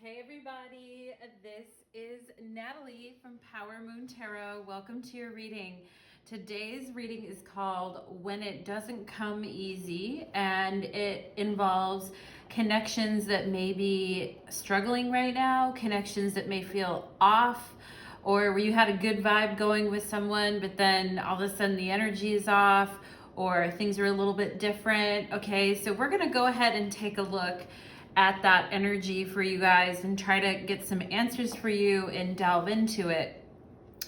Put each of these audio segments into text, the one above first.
Hey everybody, this is Natalie from Power Moon Tarot. Welcome to your reading. Today's reading is called When It Doesn't Come Easy, and it involves connections that may be struggling right now, connections that may feel off, or where you had a good vibe going with someone, but then all of a sudden the energy is off, or things are a little bit different. Okay, so we're gonna go ahead and take a look at that energy for you guys and try to get some answers for you and delve into it.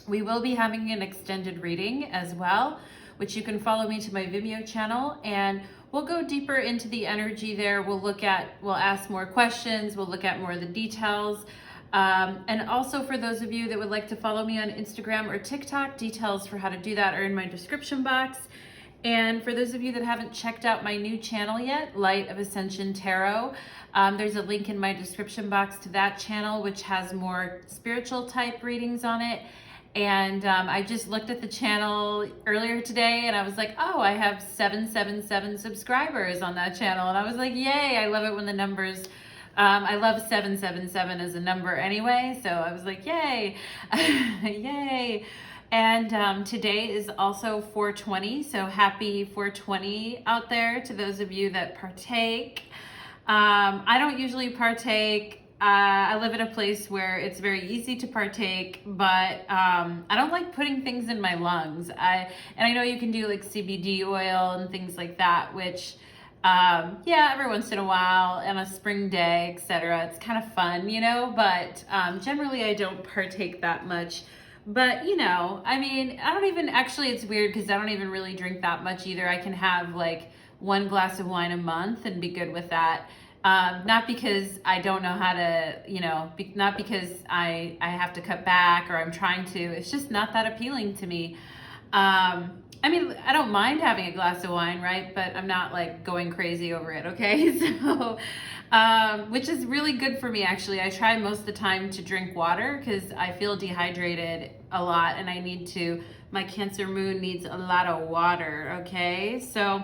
We will be having an extended reading as well, which you can follow me to my Vimeo channel, and we'll go deeper into the energy there. We'll ask more questions, we'll look at more of the details. And also for those of you that would like to follow me on Instagram or TikTok, details for how to do that are in my description box. And for those of you that haven't checked out my new channel yet, Light of Ascension Tarot, there's a link in my description box to that channel, which has more spiritual type readings on it. And I just looked at the channel earlier today and I was like, oh, I have 777 subscribers on that channel. And I was like, yay, I love it when the numbers, I love 777 as a number anyway. So I was like, yay, yay. And today is also 420, so happy 420 out there to those of you that partake. I don't usually partake. I live in a place where it's very easy to partake, but I don't like putting things in my lungs. And I know you can do like CBD oil and things like that, which yeah, every once in a while on a spring day, etc. It's kind of fun, you know, but generally I don't partake that much. But, you know, I mean, I don't even, actually it's weird because I don't even really drink that much either. I can have like one glass of wine a month and be good with that. Not because I don't know how to, you know, not because I have to cut back or I'm trying to. It's just not that appealing to me. I mean, I don't mind having a glass of wine, right? But I'm not like going crazy over it, okay? So, which is really good for me, actually. I try most of the time to drink water because I feel dehydrated a lot and I need to, my Cancer moon needs a lot of water, okay? So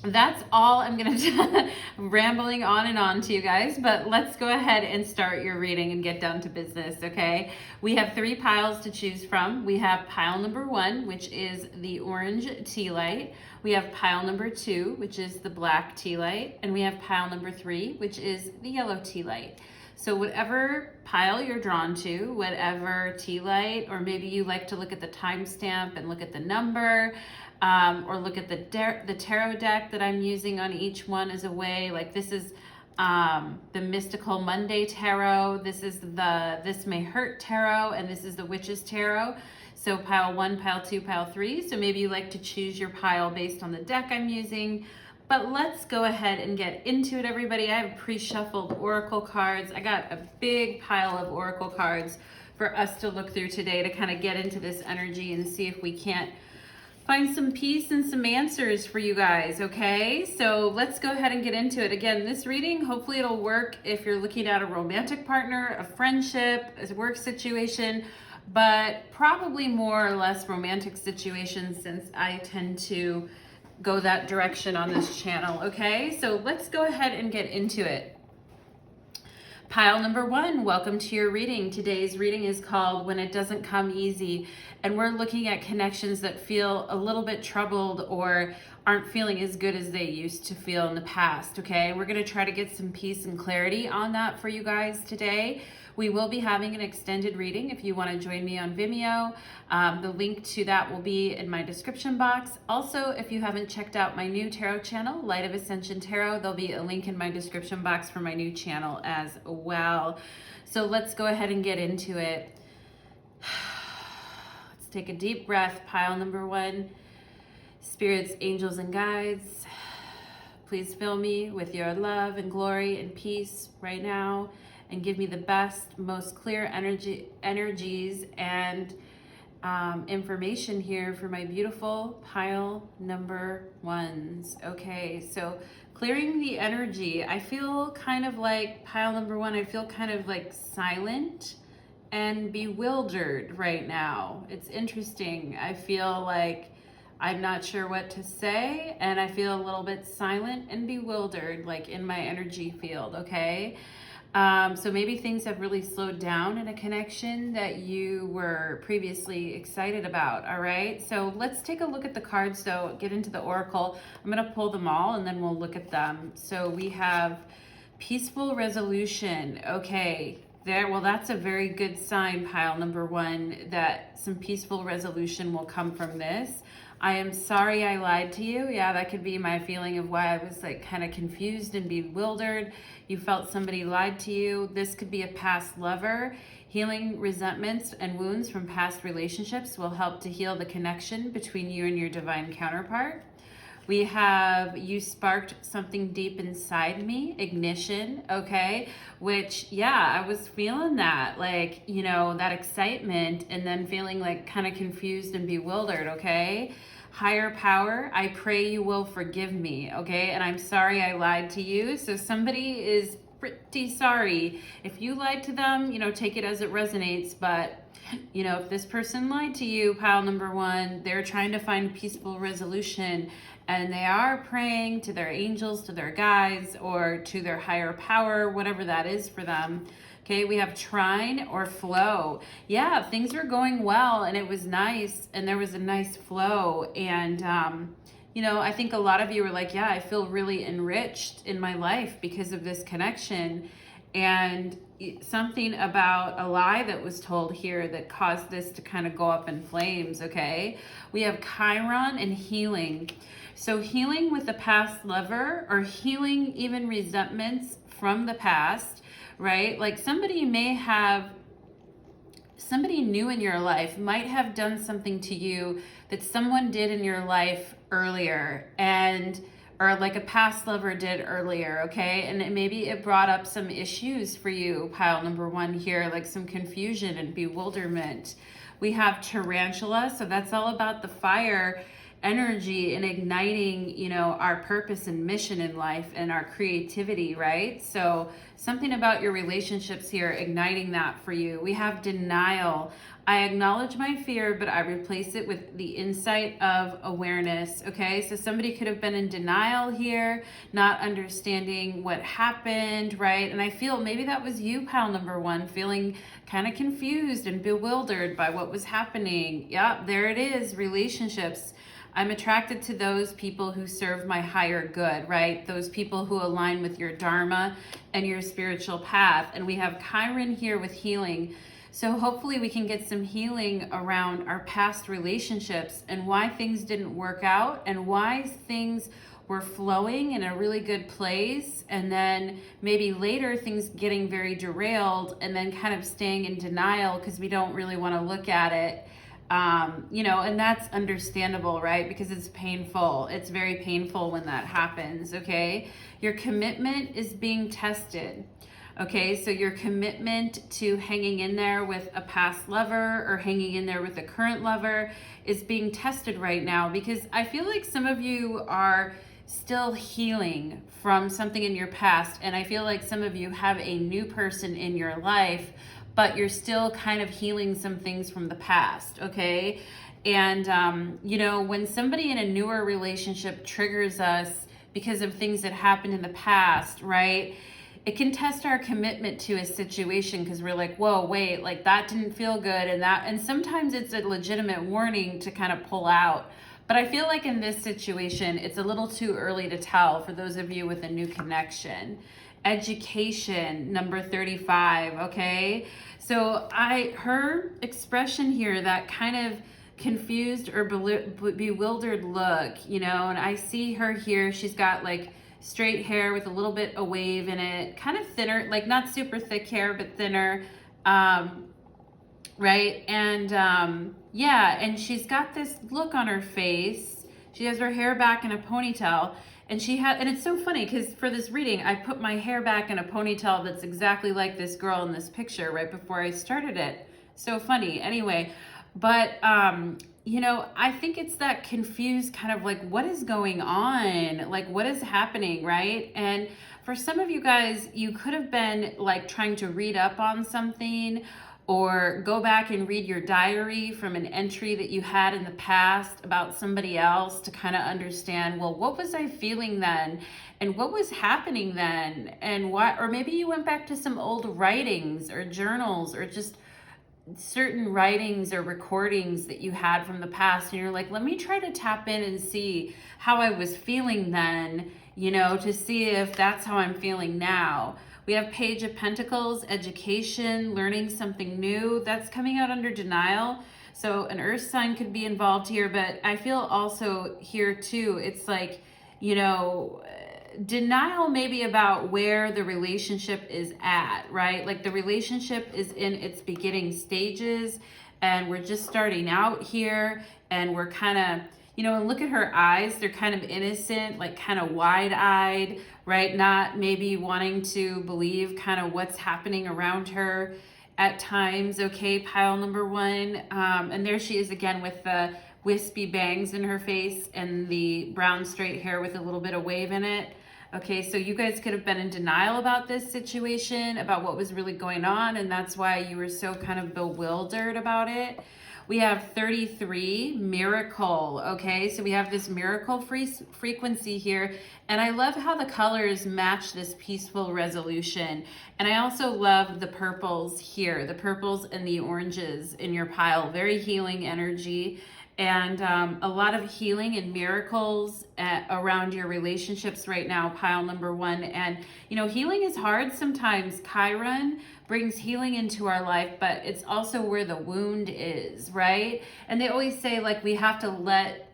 that's all I'm gonna do, rambling on and on to you guys, but let's go ahead and start your reading and get down to business, okay? We have 3 piles to choose from. We have pile number 1, which is the orange tea light. We have pile number 2, which is the black tea light. And we have pile number 3, which is the yellow tea light. So whatever pile you're drawn to, whatever tea light, or maybe you like to look at the timestamp and look at the number, or look at the tarot deck that I'm using on each one as a way. Like this is the Mystical Monday Tarot, this is the This May Hurt Tarot, and this is the Witches Tarot. So pile 1, pile 2, pile 3. So maybe you like to choose your pile based on the deck I'm using. But let's go ahead and get into it, everybody. I have pre-shuffled oracle cards. I got a big pile of oracle cards for us to look through today to kind of get into this energy and see if we can't find some peace and some answers for you guys, okay? So let's go ahead and get into it. Again, this reading, hopefully it'll work if you're looking at a romantic partner, a friendship, a work situation, but probably more or less romantic situations since I tend to go that direction on this channel, okay? So let's go ahead and get into it. Pile number 1, welcome to your reading. Today's reading is called When It Doesn't Come Easy, and we're looking at connections that feel a little bit troubled or aren't feeling as good as they used to feel in the past, okay? We're gonna try to get some peace and clarity on that for you guys today. We will be having an extended reading if you want to join me on Vimeo. The link to that will be in my description box. Also, if you haven't checked out my new tarot channel, Light of Ascension Tarot, there'll be a link in my description box for my new channel as well. So let's go ahead and get into it. Let's take a deep breath. Pile number 1, spirits, angels, and guides, please fill me with your love and glory and peace right now, and give me the best, most clear energies and information here for my beautiful pile number 1s. Okay, so clearing the energy. I feel kind of like pile number 1, I feel kind of like silent and bewildered right now. It's interesting. I feel like I'm not sure what to say, and I feel a little bit silent and bewildered, like in my energy field, okay? So maybe things have really slowed down in a connection that you were previously excited about, all right? So let's take a look at the cards, though, get into the oracle. I'm going to pull them all, and then we'll look at them. So we have peaceful resolution. Okay, there. Well, that's a very good sign, pile number one, that some peaceful resolution will come from this. I am sorry I lied to you. Yeah, that could be my feeling of why I was like kind of confused and bewildered. You felt somebody lied to you. This could be a past lover. Healing resentments and wounds from past relationships will help to heal the connection between you and your divine counterpart. We have, you sparked something deep inside me, ignition, okay? Which, yeah, I was feeling that, like, you know, that excitement, and then feeling like kind of confused and bewildered, okay? Higher power, I pray you will forgive me, okay? And I'm sorry I lied to you. So somebody is pretty sorry. If you lied to them, you know, take it as it resonates, but you know, if this person lied to you, pile number one, they're trying to find peaceful resolution, and they are praying to their angels, to their guides, or to their higher power, whatever that is for them. Okay, we have trine or flow. Yeah, things were going well, and it was nice, and there was a nice flow, and you know, I think a lot of you were like, yeah, I feel really enriched in my life because of this connection. And something about a lie that was told here that caused this to kind of go up in flames, okay? We have Chiron and healing. So healing with a past lover, or healing even resentments from the past, right? Like somebody new in your life might have done something to you that someone did in your life earlier, or like a past lover did earlier, okay? And maybe it brought up some issues for you, pile number one here, like some confusion and bewilderment. We have tarantula, so that's all about the fire energy and igniting, you know, our purpose and mission in life and our creativity, right? So something about your relationships here, igniting that for you. We have denial. I acknowledge my fear, but I replace it with the insight of awareness, okay? So somebody could have been in denial here, not understanding what happened, right? And I feel maybe that was you, pile number one, feeling kind of confused and bewildered by what was happening. Yep, there it is, relationships. I'm attracted to those people who serve my higher good, right? Those people who align with your dharma and your spiritual path. And we have Chiron here with healing. So hopefully we can get some healing around our past relationships and why things didn't work out and why things were flowing in a really good place, and then maybe later things getting very derailed and then kind of staying in denial because we don't really want to look at it. You know, and that's understandable, right? Because it's painful. It's very painful when that happens, okay? Your commitment is being tested. Okay, so your commitment to hanging in there with a past lover or hanging in there with a current lover is being tested right now, because I feel like some of you are still healing from something in your past, and I feel like some of you have a new person in your life, but you're still kind of healing some things from the past, okay? And, you know, when somebody in a newer relationship triggers us because of things that happened in the past, right? It can test our commitment to a situation because we're like, whoa, wait, like that didn't feel good. And sometimes it's a legitimate warning to kind of pull out. But I feel like in this situation, it's a little too early to tell for those of you with a new connection. Education, number 35, okay? So her expression here, that kind of confused or bewildered look, you know, and I see her here, she's got like straight hair with a little bit of wave in it, kind of thinner, like not super thick hair, but thinner, right? And yeah, and she's got this look on her face. She has her hair back in a ponytail, and and it's so funny because for this reading, I put my hair back in a ponytail that's exactly like this girl in this picture right before I started it. So funny. Anyway, but you know, I think it's that confused kind of like, what is going on? Like, what is happening, right? And for some of you guys, you could have been like trying to read up on something, or go back and read your diary from an entry that you had in the past about somebody else to kind of understand, well, what was I feeling then? And what was happening then? And why? Or maybe you went back to some old writings or journals or just certain writings or recordings that you had from the past, and you're like, let me try to tap in and see how I was feeling then, you know, to see if that's how I'm feeling now. We have Page of Pentacles, education, learning something new. That's coming out under denial. So an earth sign could be involved here, but I feel also here too, it's like, you know, denial maybe about where the relationship is at, right? Like the relationship is in its beginning stages and we're just starting out here, and we're kind of, you know, and look at her eyes. They're kind of innocent, like kind of wide-eyed, right? Not maybe wanting to believe kind of what's happening around her at times. Okay, pile number one. And there she is again with the wispy bangs in her face and the brown straight hair with a little bit of wave in it. Okay, so you guys could have been in denial about this situation, about what was really going on, and that's why you were so kind of bewildered about it. We have 33, miracle, okay? So we have this miracle frequency here, and I love how the colors match this peaceful resolution. And I also love the purples here, the purples and the oranges in your pile, very healing energy. And a lot of healing and miracles around your relationships right now, pile number one. And, you know, healing is hard sometimes. Chiron brings healing into our life, but it's also where the wound is, right? And they always say, like, we have to let,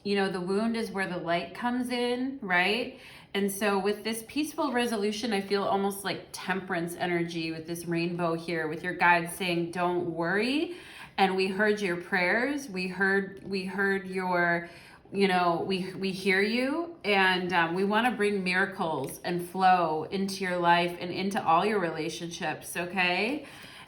you know, the wound is where the light comes in, right? And so with this peaceful resolution, I feel almost like temperance energy with this rainbow here, with your guides saying, don't worry. And we heard your prayers. We heard your, you know, we hear you, and we want to bring miracles and flow into your life and into all your relationships, okay?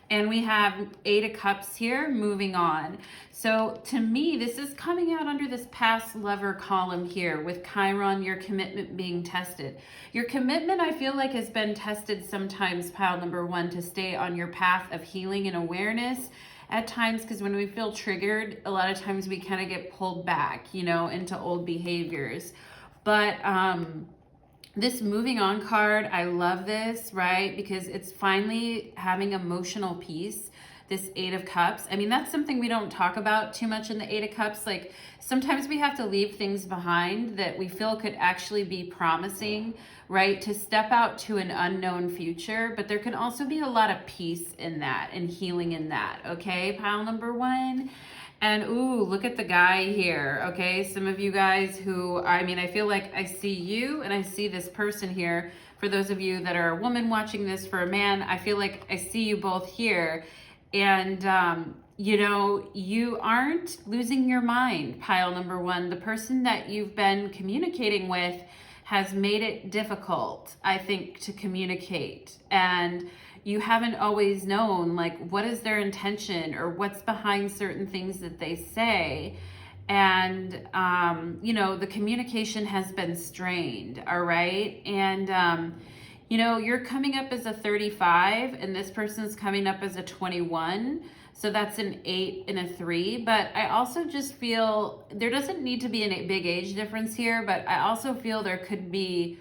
And we have 8 of Cups here, moving on. So to me, this is coming out under this past lover column here with Chiron, your commitment being tested. Your commitment, I feel like, has been tested sometimes, pile number one, to stay on your path of healing and awareness at times, because when we feel triggered, a lot of times we kind of get pulled back, you know, into old behaviors. But this moving on card, I love this, right? Because it's finally having emotional peace, this 8 of Cups. I mean, that's something we don't talk about too much in the 8 of Cups. Like, sometimes we have to leave things behind that we feel could actually be promising, right? To step out to an unknown future, but there can also be a lot of peace in that and healing in that, okay? Pile number one. And ooh, look at the guy here, okay? Some of you guys who, I mean, I feel like I see you and I see this person here. For those of you that are a woman watching this, for a man, I feel like I see you both here. And, you know, you aren't losing your mind, pile number one. The person that you've been communicating with has made it difficult, I think, to communicate. And you haven't always known, like, what is their intention or what's behind certain things that they say. And, you know, the communication has been strained, all right? And, you know, you're coming up as a 35 and this person's coming up as a 21. So that's an 8 and a 3. But I also just feel there doesn't need to be a big age difference here, but I also feel there could be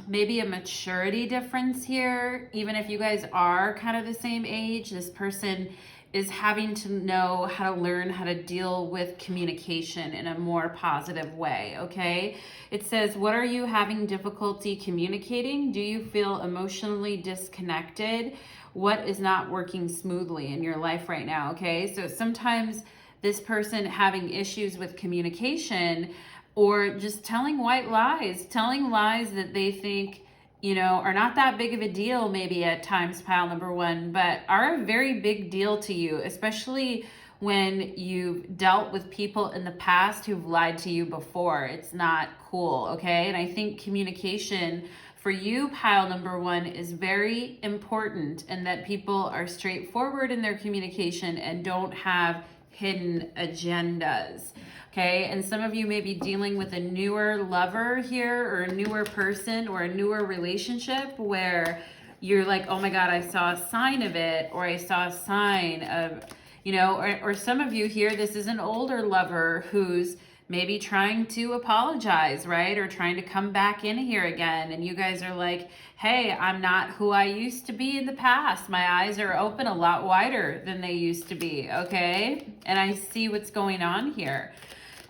maybe a maturity difference here. Even if you guys are kind of the same age, this person is having to know how to learn how to deal with communication in a more positive way, okay? It says, what are you having difficulty communicating? Do you feel emotionally disconnected? What is not working smoothly in your life right now, okay? So sometimes this person having issues with communication, or just telling white lies, telling lies that they think, you know, are not that big of a deal maybe at times, pile number one, but are a very big deal to you, especially when you've dealt with people in the past who've lied to you before. It's not cool, okay? And I think communication for you, pile number one, is very important, and that people are straightforward in their communication and don't have hidden agendas. Okay, and some of you may be dealing with a newer lover here, or a newer person, or a newer relationship where you're like, oh my God, I saw a sign of it, or I saw a sign of, you know, or some of you here, this is an older lover who's maybe trying to apologize, right? Or trying to come back in here again. And you guys are like, hey, I'm not who I used to be in the past. My eyes are open a lot wider than they used to be, okay? And I see what's going on here.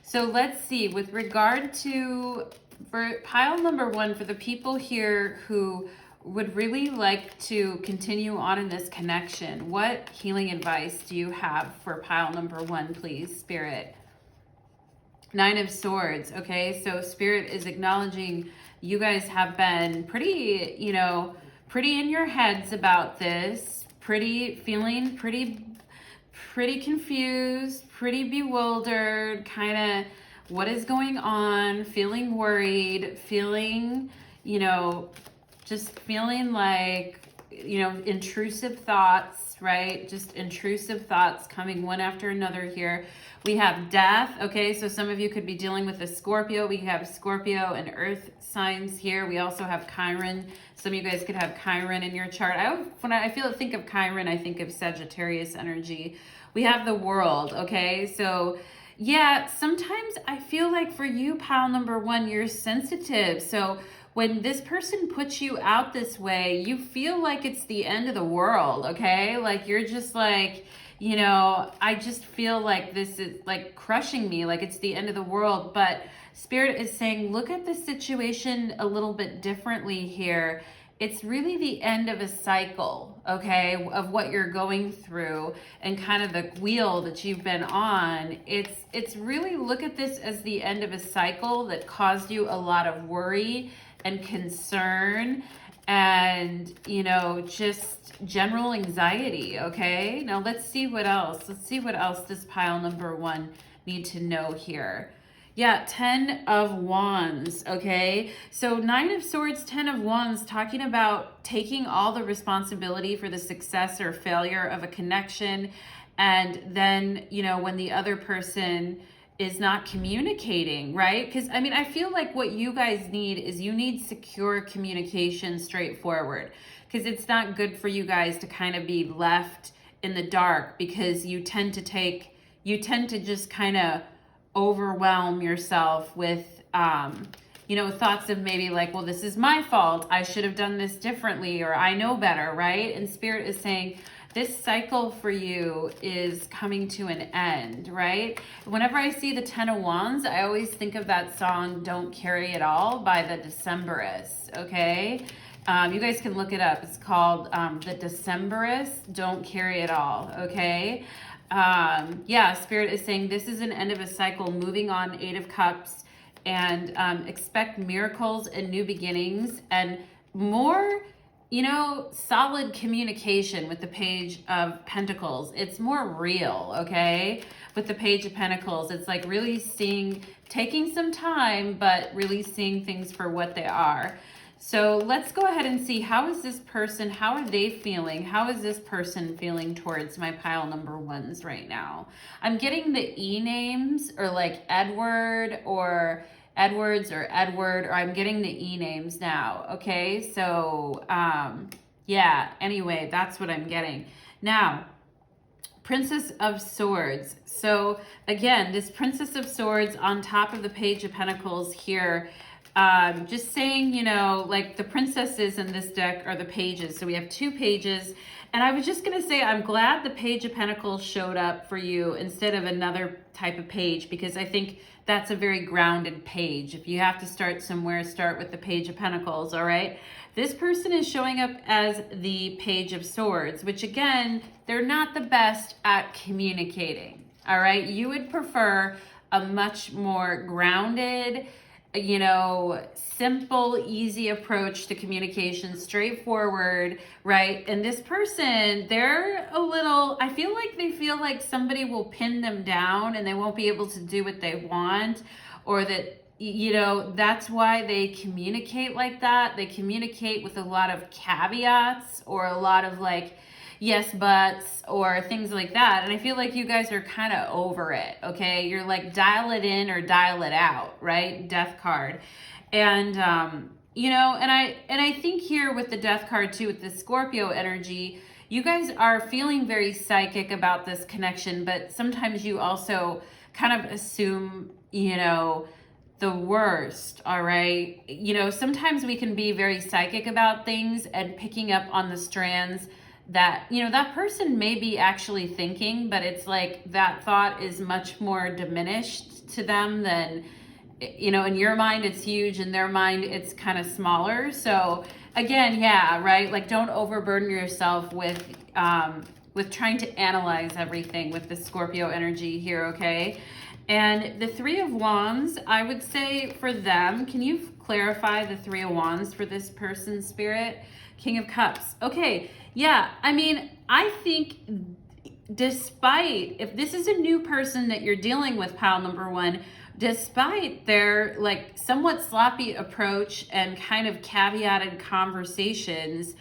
So let's see, with regard to, for pile number one, for the people here who would really like to continue on in this connection, what healing advice do you have for pile number one, please, Spirit? Nine of Swords, okay? So Spirit is acknowledging you guys have been pretty, you know, pretty in your heads about this, feeling pretty confused, pretty bewildered, kind of what is going on, feeling worried, feeling, you know, just feeling like, you know, intrusive thoughts, right? Just intrusive thoughts coming one after another here. We have death, okay? So some of you could be dealing with a Scorpio. We have Scorpio and Earth signs here. We also have Chiron. Some of you guys could have Chiron in your chart. When I think of Chiron, I think of Sagittarius energy. We have the World, okay? So yeah, sometimes I feel like for you, pile number one, you're sensitive. So when this person puts you out this way, you feel like it's the end of the world, okay? Like you're just like, you know, I just feel like this is like crushing me, like it's the end of the world. But Spirit is saying, look at the situation a little bit differently here. It's really the end of a cycle, okay, of what you're going through and kind of the wheel that you've been on. It's really, look at this as the end of a cycle that caused you a lot of worry and concern and, you know, just general anxiety, okay? Now let's see what else. Let's see what else does pile number one need to know here. Yeah, 10 of Wands, okay? So 9 of Swords, 10 of Wands, talking about taking all the responsibility for the success or failure of a connection. And then, you know, when the other person is not communicating, right? Because, I mean, I feel like what you guys need is you need secure communication straightforward. Because it's not good for you guys to kind of be left in the dark because you tend to just kind of overwhelm yourself with you know, thoughts of maybe like, well, this is my fault, I should have done this differently, or I know better, right? And Spirit is saying this cycle for you is coming to an end, right? Whenever I see the 10 of Wands, I always think of that song Don't Carry It All by the Decemberists, okay? You guys can look it up. It's called the Decemberists, Don't Carry It All, okay? Yeah, Spirit is saying this is an end of a cycle, moving on, 8 of Cups, and expect miracles and new beginnings and more, you know, solid communication with the Page of Pentacles. It's more real, okay? With the Page of Pentacles, it's like really taking some time, but really seeing things for what they are. So let's go ahead and see, how is this person, how are they feeling? How is this person feeling towards my pile number ones right now? I'm getting the E names, or like Edward or Edwards or Edward, or I'm getting the E names now, okay? So, yeah, anyway, that's what I'm getting. Now, Princess of Swords. So again, this Princess of Swords on top of the Page of Pentacles here, just saying, you know, like the princesses in this deck are the pages. So we have 2 pages. And I was just going to say, I'm glad the Page of Pentacles showed up for you instead of another type of page, because I think that's a very grounded page. If you have to start somewhere, start with the Page of Pentacles, all right? This person is showing up as the Page of Swords, which again, they're not the best at communicating, all right? You would prefer a much more grounded, you know, simple, easy approach to communication, straightforward, right? And this person, they're a little, I feel like they feel like somebody will pin them down and they won't be able to do what they want, or that, you know, that's why they communicate like that. They communicate with a lot of caveats or a lot of like, yes buts or things like that. And I feel like you guys are kind of over it, okay? You're like, dial it in or dial it out, right? Death card. And you know, and I think here with the Death card too, with the Scorpio energy, you guys are feeling very psychic about this connection, but sometimes you also kind of assume, you know, the worst, all right? You know, sometimes we can be very psychic about things and picking up on the strands that, you know, that person may be actually thinking, but it's like that thought is much more diminished to them than, you know, in your mind it's huge, in their mind it's kind of smaller. So again, yeah, right? Like, don't overburden yourself with trying to analyze everything with the Scorpio energy here, okay? And the Three of Wands, I would say for them, can you clarify the Three of Wands for this person, Spirit? King of Cups. Okay, yeah, I mean, I think despite, if this is a new person that you're dealing with, pile number one, despite their like somewhat sloppy approach and kind of caveated conversations,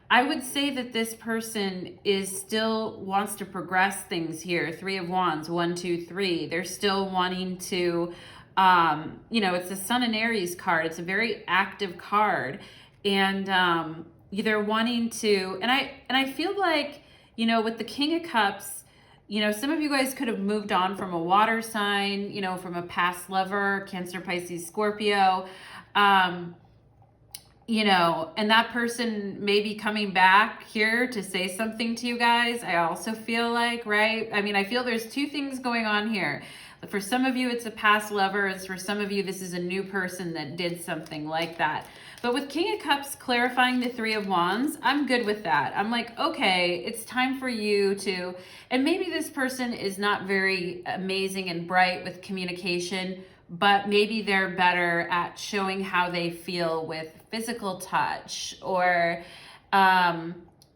I would say that this person is still wants to progress things here. Three of Wands, 1, 2, 3. They're still wanting to, you know, it's the Sun and Aries card. It's a very active card. And they're wanting to, and I feel like, you know, with the King of Cups, you know, some of you guys could have moved on from a water sign, you know, from a past lover, Cancer, Pisces, Scorpio, you know, and that person may be coming back here to say something to you guys. I also feel like, right? I mean, I feel there's two things going on here. For some of you, it's a past lover. As for some of you, this is a new person that did something like that. But with King of Cups clarifying the Three of Wands, I'm good with that. I'm like, okay, it's time for you to, and maybe this person is not very amazing and bright with communication, but maybe they're better at showing how they feel with physical touch or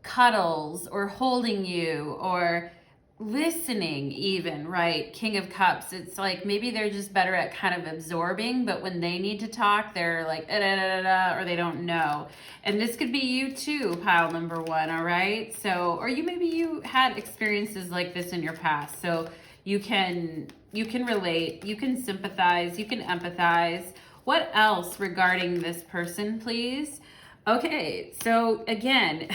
cuddles or holding you or listening even, right? King of Cups, it's like maybe they're just better at kind of absorbing, but when they need to talk, they're like, da, da, da, da, or they don't know. And this could be you too, pile number one, all right? So, or you maybe you had experiences like this in your past, so you can relate, you can sympathize, you can empathize. What else regarding this person, please? Okay, so again,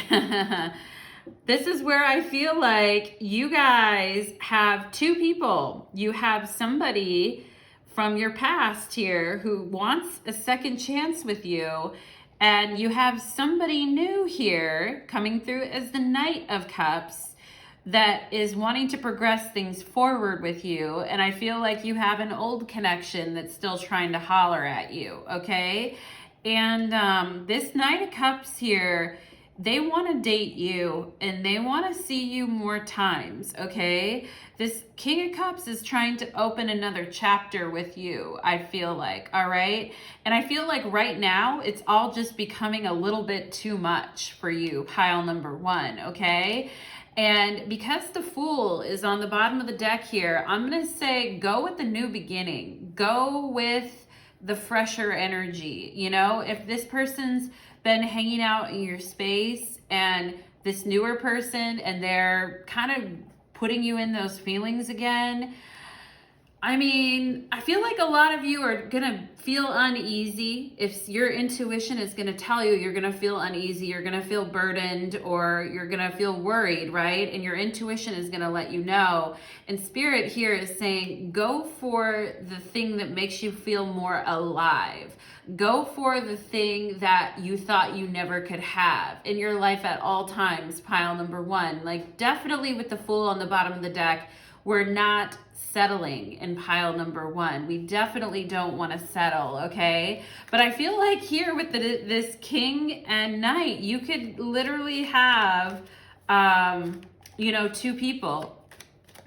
this is where I feel like you guys have two people. You have somebody from your past here who wants a second chance with you, and you have somebody new here coming through as the Knight of Cups that is wanting to progress things forward with you. And I feel like you have an old connection that's still trying to holler at you, okay? And this Knight of Cups here, they want to date you and they want to see you more times, okay? This King of Cups is trying to open another chapter with you, I feel like, all right? And I feel like right now, it's all just becoming a little bit too much for you, pile number one, okay? And because the Fool is on the bottom of the deck here, I'm going to say go with the new beginning. Go with the fresher energy. You know, if this person's been hanging out in your space and this newer person and they're kind of putting you in those feelings again, I mean, I feel like a lot of you are going to feel uneasy. If your intuition is going to tell you you're going to feel uneasy, you're going to feel burdened, or you're going to feel worried, right? And your intuition is going to let you know. And Spirit here is saying, go for the thing that makes you feel more alive. Go for the thing that you thought you never could have in your life at all times, pile number one. Like, definitely with the Fool on the bottom of the deck, we're not settling in pile number one. We definitely don't want to settle, okay? But I feel like here with this King and Knight, you could literally have, you know, two people.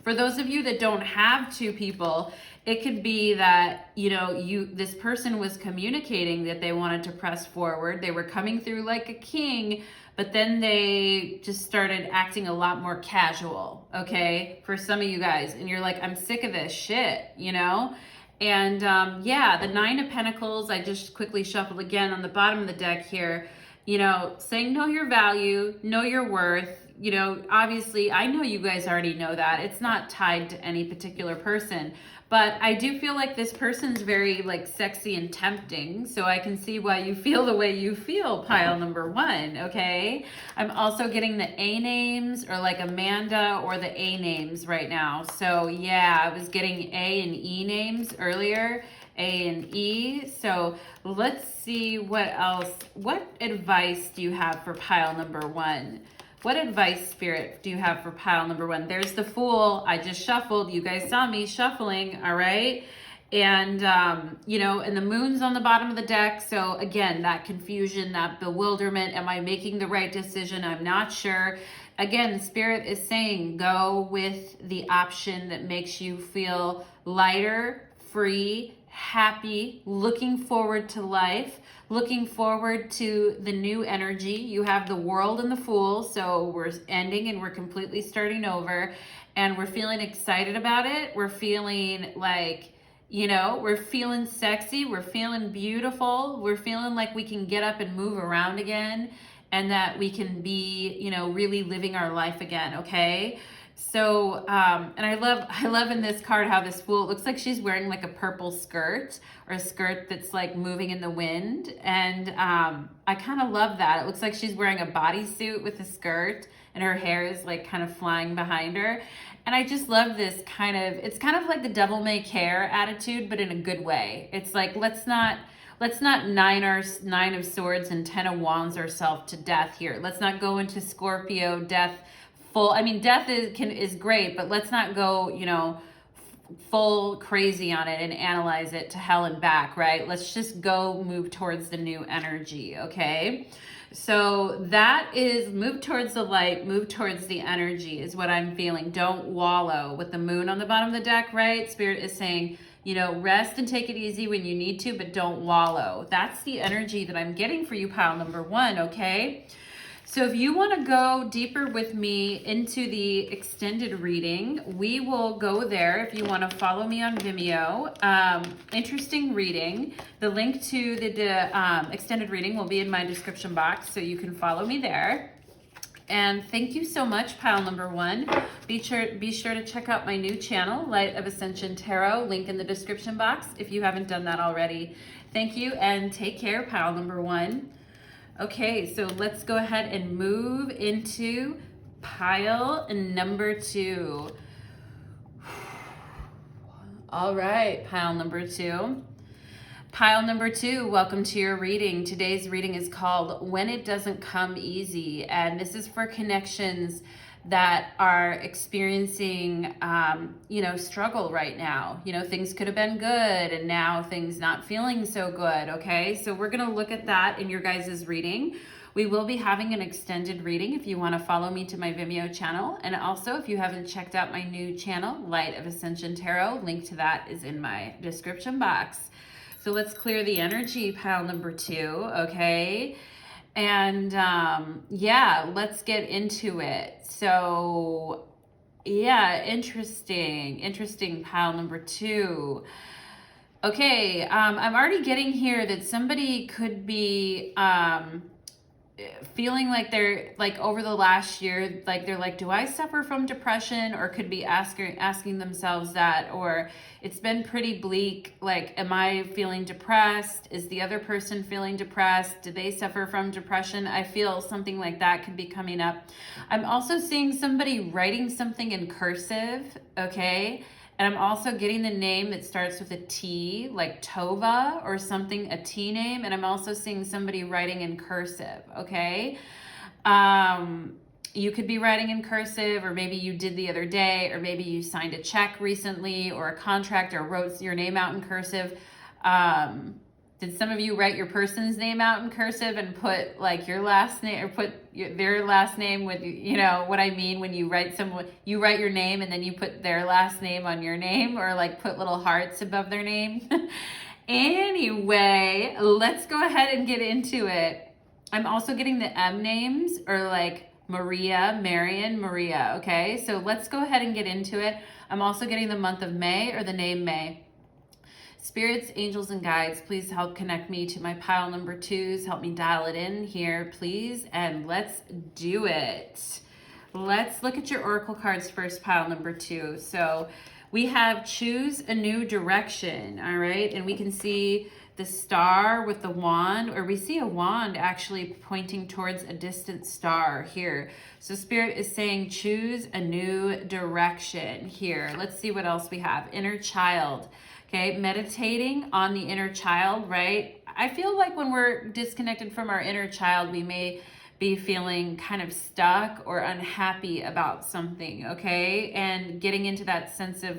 For those of you that don't have two people, it could be that, you know, this person was communicating that they wanted to press forward. They were coming through like a king, but then they just started acting a lot more casual, okay? For some of you guys, and you're like, I'm sick of this shit, you know? And yeah, the Nine of Pentacles, I just quickly shuffled again on the bottom of the deck here, you know, saying know your value, know your worth. You know, obviously, I know you guys already know that. It's not tied to any particular person. But I do feel like this person's very like sexy and tempting. So I can see why you feel the way you feel, pile number one, okay? I'm also getting the A names or like Amanda or the A names right now. So yeah, I was getting A and E names earlier, A and E. So let's see what else. What advice do you have for pile number one? What advice, Spirit, do you have for pile number one? There's the Fool. I just shuffled. You guys saw me shuffling, all right? And, you know, and the Moon's on the bottom of the deck. So, again, that confusion, that bewilderment. Am I making the right decision? I'm not sure. Again, Spirit is saying go with the option that makes you feel lighter, free, happy, looking forward to life, looking forward to the new energy. You have the World and the Fool, so we're ending and we're completely starting over, and we're feeling excited about it. We're feeling like, you know, we're feeling sexy, we're feeling beautiful, we're feeling like we can get up and move around again, and that we can be, you know, really living our life again, okay? So, and I love in this card how this Fool, it looks like she's wearing like a purple skirt or a skirt that's like moving in the wind. And I kind of love that. It looks like she's wearing a bodysuit with a skirt and her hair is like kind of flying behind her. And I just love this kind of, it's kind of like the devil may care attitude, but in a good way. It's like, let's not nine of swords and 10 of wands ourselves to death here. Let's not go into Scorpio death full. I mean, death is great, but let's not go, you know, full crazy on it and analyze it to hell and back, right? Let's just go move towards the new energy, okay? So that is move towards the light, move towards the energy is what I'm feeling. Don't wallow with the Moon on the bottom of the deck, right? Spirit is saying, you know, rest and take it easy when you need to, but don't wallow. That's the energy that I'm getting for you, pile number one, okay? So if you want to go deeper with me into the extended reading, we will go there. If you want to follow me on Vimeo, interesting reading. The link to the extended reading will be in my description box, so you can follow me there. And thank you so much, pile number one. Be sure to check out my new channel, Light of Ascension Tarot, link in the description box if you haven't done that already. Thank you and take care, pile number one. Okay, so let's go ahead and move into pile number two. All right, pile number two. Pile number two, welcome to your reading. Today's reading is called When It Doesn't Come Easy, and this is for connections that are experiencing, you know, struggle right now. You know, things could have been good and now things not feeling so good, okay? So we're gonna look at that in your guys' reading. We will be having an extended reading if you wanna follow me to my Vimeo channel. And also, if you haven't checked out my new channel, Light of Ascension Tarot, link to that is in my description box. So let's clear the energy, pile number two, okay? And yeah, let's get into it. So yeah, interesting pile number two. Okay, I'm already getting here that somebody could be feeling like they're like over the last year, like they're like, do I suffer from depression? Or could be asking themselves that, or it's been pretty bleak. Like, am I feeling depressed? Is the other person feeling depressed? Do they suffer from depression? I feel something like that could be coming up. I'm also seeing somebody writing something in cursive, okay? And I'm also getting the name that starts with a T, like Tova or something, a T name. And I'm also seeing somebody writing in cursive, okay? You could be writing in cursive, or maybe you did the other day, or maybe you signed a check recently or a contract or wrote your name out in cursive. Did some of you write your person's name out in cursive and put like your last name, or put their last name with, you know what I mean? When you write someone, you write your name and then you put their last name on your name, or like put little hearts above their name. Anyway, let's go ahead and get into it. I'm also getting the M names, or like Maria, Marion, Maria, okay? So let's go ahead and get into it. I'm also getting the month of May, or the name May. Spirits, angels, and guides, please help connect me to my pile number twos. Help me dial it in here, please. And let's do it. Let's look at your oracle cards first, pile number two. So We have choose a new direction, all right? And we can see the star with the wand, or we see a wand actually pointing towards a distant star here. So Spirit is saying choose a new direction here. Let's see what else we have. Inner child. Okay, meditating on the inner child, right? I feel like when we're disconnected from our inner child, we may be feeling kind of stuck or unhappy about something, okay? And getting into that sense of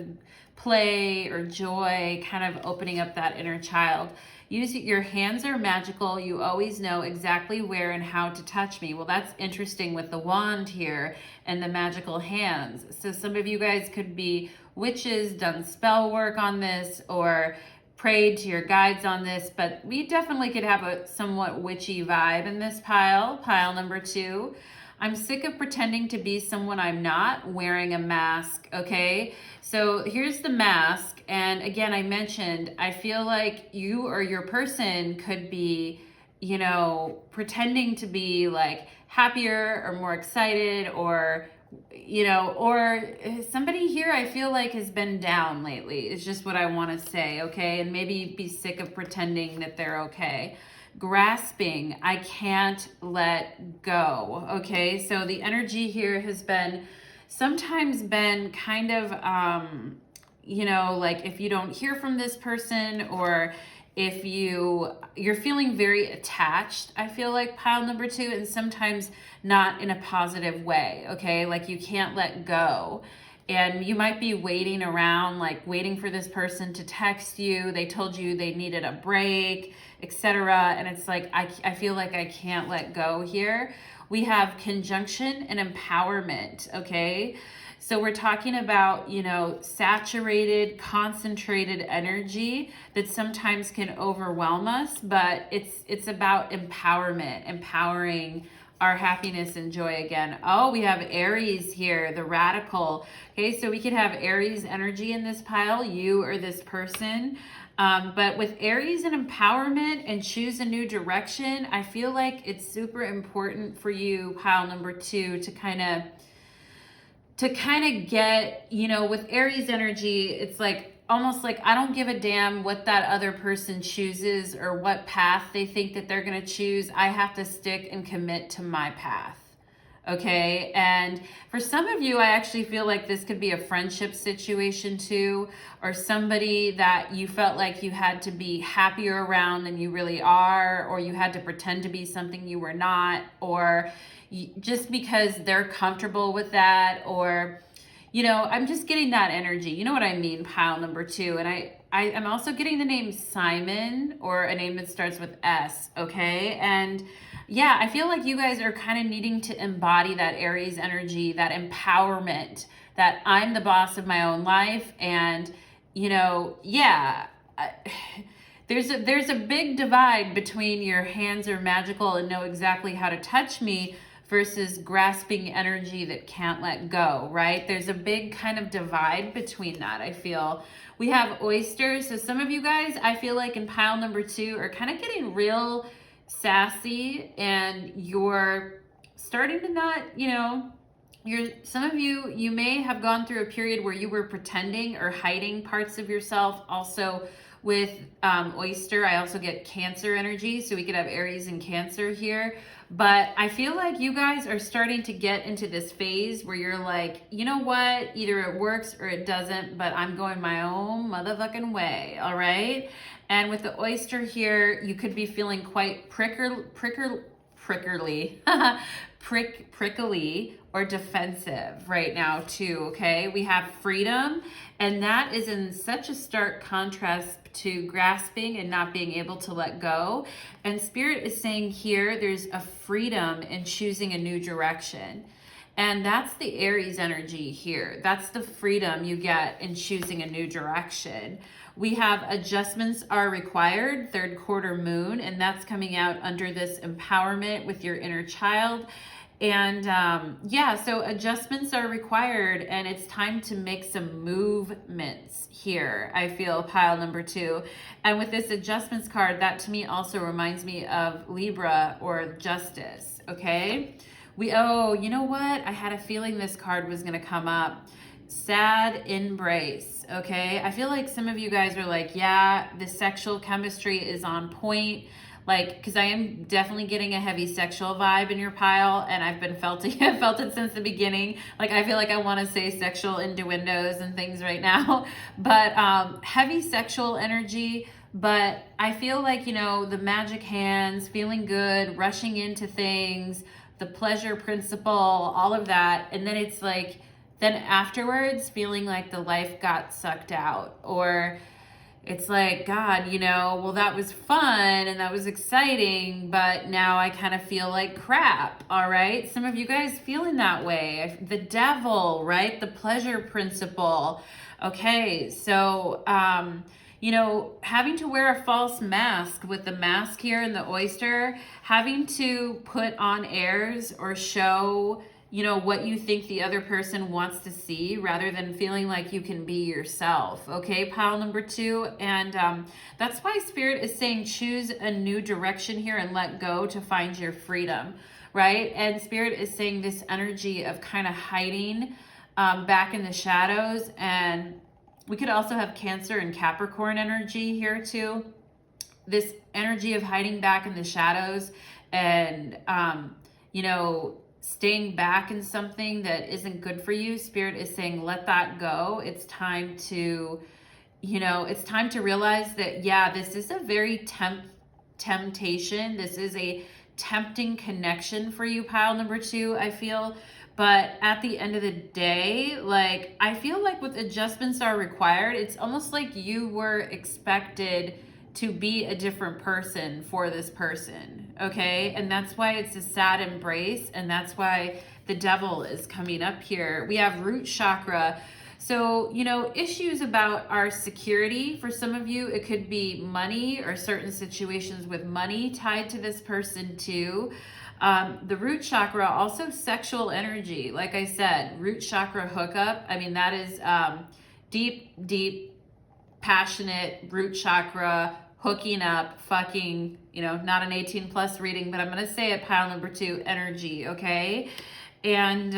play or joy, kind of opening up that inner child. Your hands are magical. You always know exactly where and how to touch me. Well, that's interesting with the wand here and the magical hands. So some of you guys could be witches, done spell work on this, or prayed to your guides on this, but we definitely could have a somewhat witchy vibe in this pile number 2. I'm sick of pretending to be someone I'm not, wearing a mask, okay? So here's the mask, and again, I mentioned, I feel like you or your person could be, you know, pretending to be like happier or more excited, or you know, or somebody here I feel like has been down lately is just what I want to say, okay? And maybe be sick of pretending that they're okay. Grasping, I can't let go, okay? So the energy here has been sometimes been kind of, you know, like if you don't hear from this person, or if you're feeling very attached, I feel like pile number 2, and sometimes not in a positive way, okay? Like you can't let go. And you might be waiting around, like waiting for this person to text you. They told you they needed a break, etc. And it's like, I feel like I can't let go here. We have conjunction and empowerment, okay? So we're talking about, you know, saturated, concentrated energy that sometimes can overwhelm us, but it's about empowerment, empowering our happiness and joy again. Oh, we have Aries here, the radical. Okay, so we could have Aries energy in this pile, you or this person. But with Aries and empowerment and choose a new direction, I feel like it's super important for you, pile number 2, to kind of get, you know, with Aries energy, it's like almost like I don't give a damn what that other person chooses or what path they think that they're going to choose. I have to stick and commit to my path. Okay. And for some of you, I actually feel like this could be a friendship situation too, or somebody that you felt like you had to be happier around than you really are, or you had to pretend to be something you were not, or just because they're comfortable with that, or, you know, I'm just getting that energy. You know what I mean? Pile number 2. And I'm also getting the name Simon, or a name that starts with S. Okay. And yeah, I feel like you guys are kind of needing to embody that Aries energy, that empowerment, that I'm the boss of my own life. And, you know, yeah, there's a big divide between your hands are magical and know exactly how to touch me versus grasping energy that can't let go, right? There's a big kind of divide between that, I feel. We have oysters. So some of you guys, I feel like in pile number 2 are kind of getting real sassy, and you're starting to not, you know, some of you may have gone through a period where you were pretending or hiding parts of yourself. Also with oyster, I also get Cancer energy, so we could have Aries and Cancer here. But I feel like you guys are starting to get into this phase where you're like, you know what, either it works or it doesn't, but I'm going my own motherfucking way, all right? And with the oyster here, you could be feeling quite prickly or defensive right now too, okay? We have freedom, and that is in such a stark contrast to grasping and not being able to let go. And Spirit is saying here, there's a freedom in choosing a new direction. And that's the Aries energy here. That's the freedom you get in choosing a new direction. We have adjustments are required, 3rd quarter moon, and that's coming out under this empowerment with your inner child. And yeah, so adjustments are required, and it's time to make some movements here, I feel, pile number 2. And with this adjustments card, that to me also reminds me of Libra or Justice, okay? Oh, you know what? I had a feeling this card was going to come up. sad embrace, okay? I feel like some of you guys are like, yeah, the sexual chemistry is on point. Like, because I am definitely getting a heavy sexual vibe in your pile, and I've been felt it since the beginning. Like, I feel like I want to say sexual innuendos and things right now, but heavy sexual energy. But I feel like, you know, the magic hands, feeling good, rushing into things, the pleasure principle, all of that, and then it's like, then afterwards, feeling like the life got sucked out, or it's like, God, you know, well, that was fun and that was exciting, but now I kind of feel like crap, all right? Some of you guys feeling that way. The devil, right? The pleasure principle. Okay, so, you know, having to wear a false mask with the mask here in the oyster, having to put on airs or show, you know, what you think the other person wants to see rather than feeling like you can be yourself. Okay, pile number 2. And that's why Spirit is saying choose a new direction here and let go to find your freedom, right? And Spirit is saying this energy of kind of hiding back in the shadows. And we could also have Cancer and Capricorn energy here too. This energy of hiding back in the shadows and, you know, staying back in something that isn't good for you. Spirit is saying, let that go. It's time to, you know, it's time to realize that, yeah, this is a very temptation. This is a tempting connection for you, pile number 2, I feel. But at the end of the day, like, I feel like with adjustments are required, it's almost like you were expected to be a different person for this person, okay? And that's why it's a sad embrace, and that's why the devil is coming up here. We have root chakra. So, you know, issues about our security. For some of you, it could be money or certain situations with money tied to this person too. The root chakra, also sexual energy. Like I said, root chakra hookup. I mean, that is deep, passionate root chakra hooking up, fucking, you know, not an 18 plus reading, but I'm going to say it, pile number 2, energy, okay? And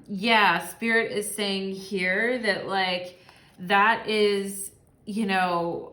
yeah, Spirit is saying here that, like, that is, you know,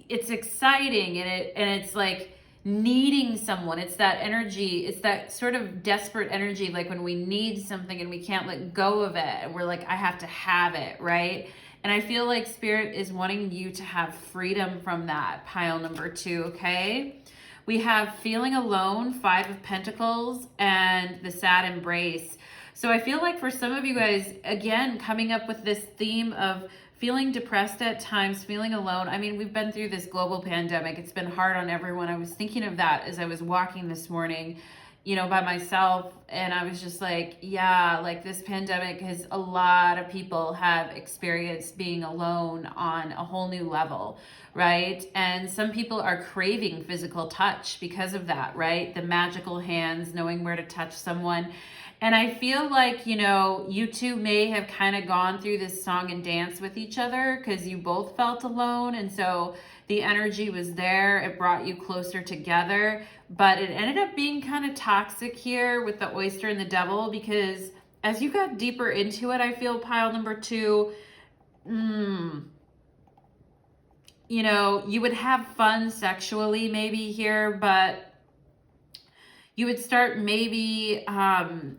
it's exciting, and it's like needing someone. It's that energy. It's that sort of desperate energy, like when we need something and we can't let go of it, and we're like, I have to have it, right? And I feel like Spirit is wanting you to have freedom from that, pile number 2, okay? We have feeling alone, 5 of Pentacles, and the sad embrace. So I feel like for some of you guys, again, coming up with this theme of feeling depressed at times, feeling alone. I mean, we've been through this global pandemic. It's been hard on everyone. I was thinking of that as I was walking this morning, you know, by myself. And I was just like, yeah, like this pandemic has, a lot of people have experienced being alone on a whole new level, right? And some people are craving physical touch because of that, right? The magical hands, knowing where to touch someone. And I feel like, you know, you two may have kind of gone through this song and dance with each other because you both felt alone. And so the energy was there. It brought you closer together. But it ended up being kind of toxic here with the oyster and the devil, because as you got deeper into it, I feel, pile number 2, you know, you would have fun sexually maybe here, but you would start maybe,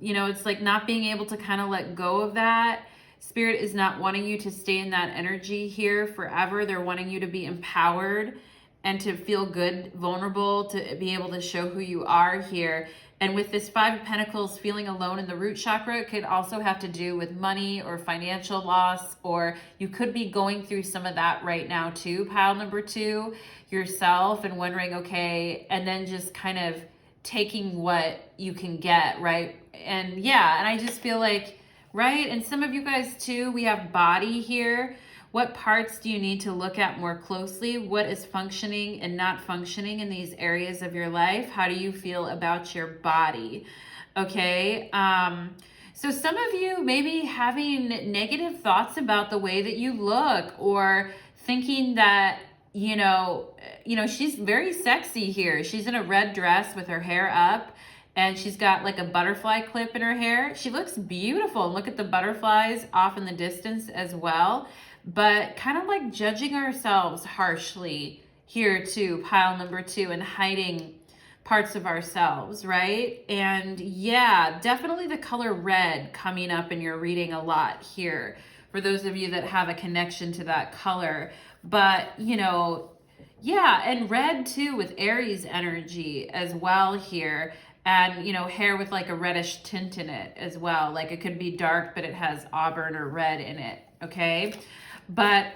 you know, it's like not being able to kind of let go of that. Spirit is not wanting you to stay in that energy here forever. They're wanting you to be empowered and to feel good, vulnerable, to be able to show who you are here. And with this 5 of Pentacles, feeling alone in the root chakra, it could also have to do with money or financial loss, or you could be going through some of that right now too, pile number 2, yourself, and wondering, okay, and then just kind of taking what you can get, right? And yeah, and I just feel like, right? And some of you guys too, we have body here. What parts do you need to look at more closely? What is functioning and not functioning in these areas of your life? How do you feel about your body? Okay. So some of you maybe having negative thoughts about the way that you look, or thinking that, you know, she's very sexy here. She's in a red dress with her hair up, and she's got like a butterfly clip in her hair. She looks beautiful. Look at the butterflies off in the distance as well, but kind of like judging ourselves harshly here too, pile number 2, and hiding parts of ourselves, right? And yeah, definitely the color red coming up in your reading a lot here for those of you that have a connection to that color. But, you know, yeah, and red too with Aries energy as well here. And, you know, hair with like a reddish tint in it as well. Like it could be dark, but it has auburn or red in it, okay? But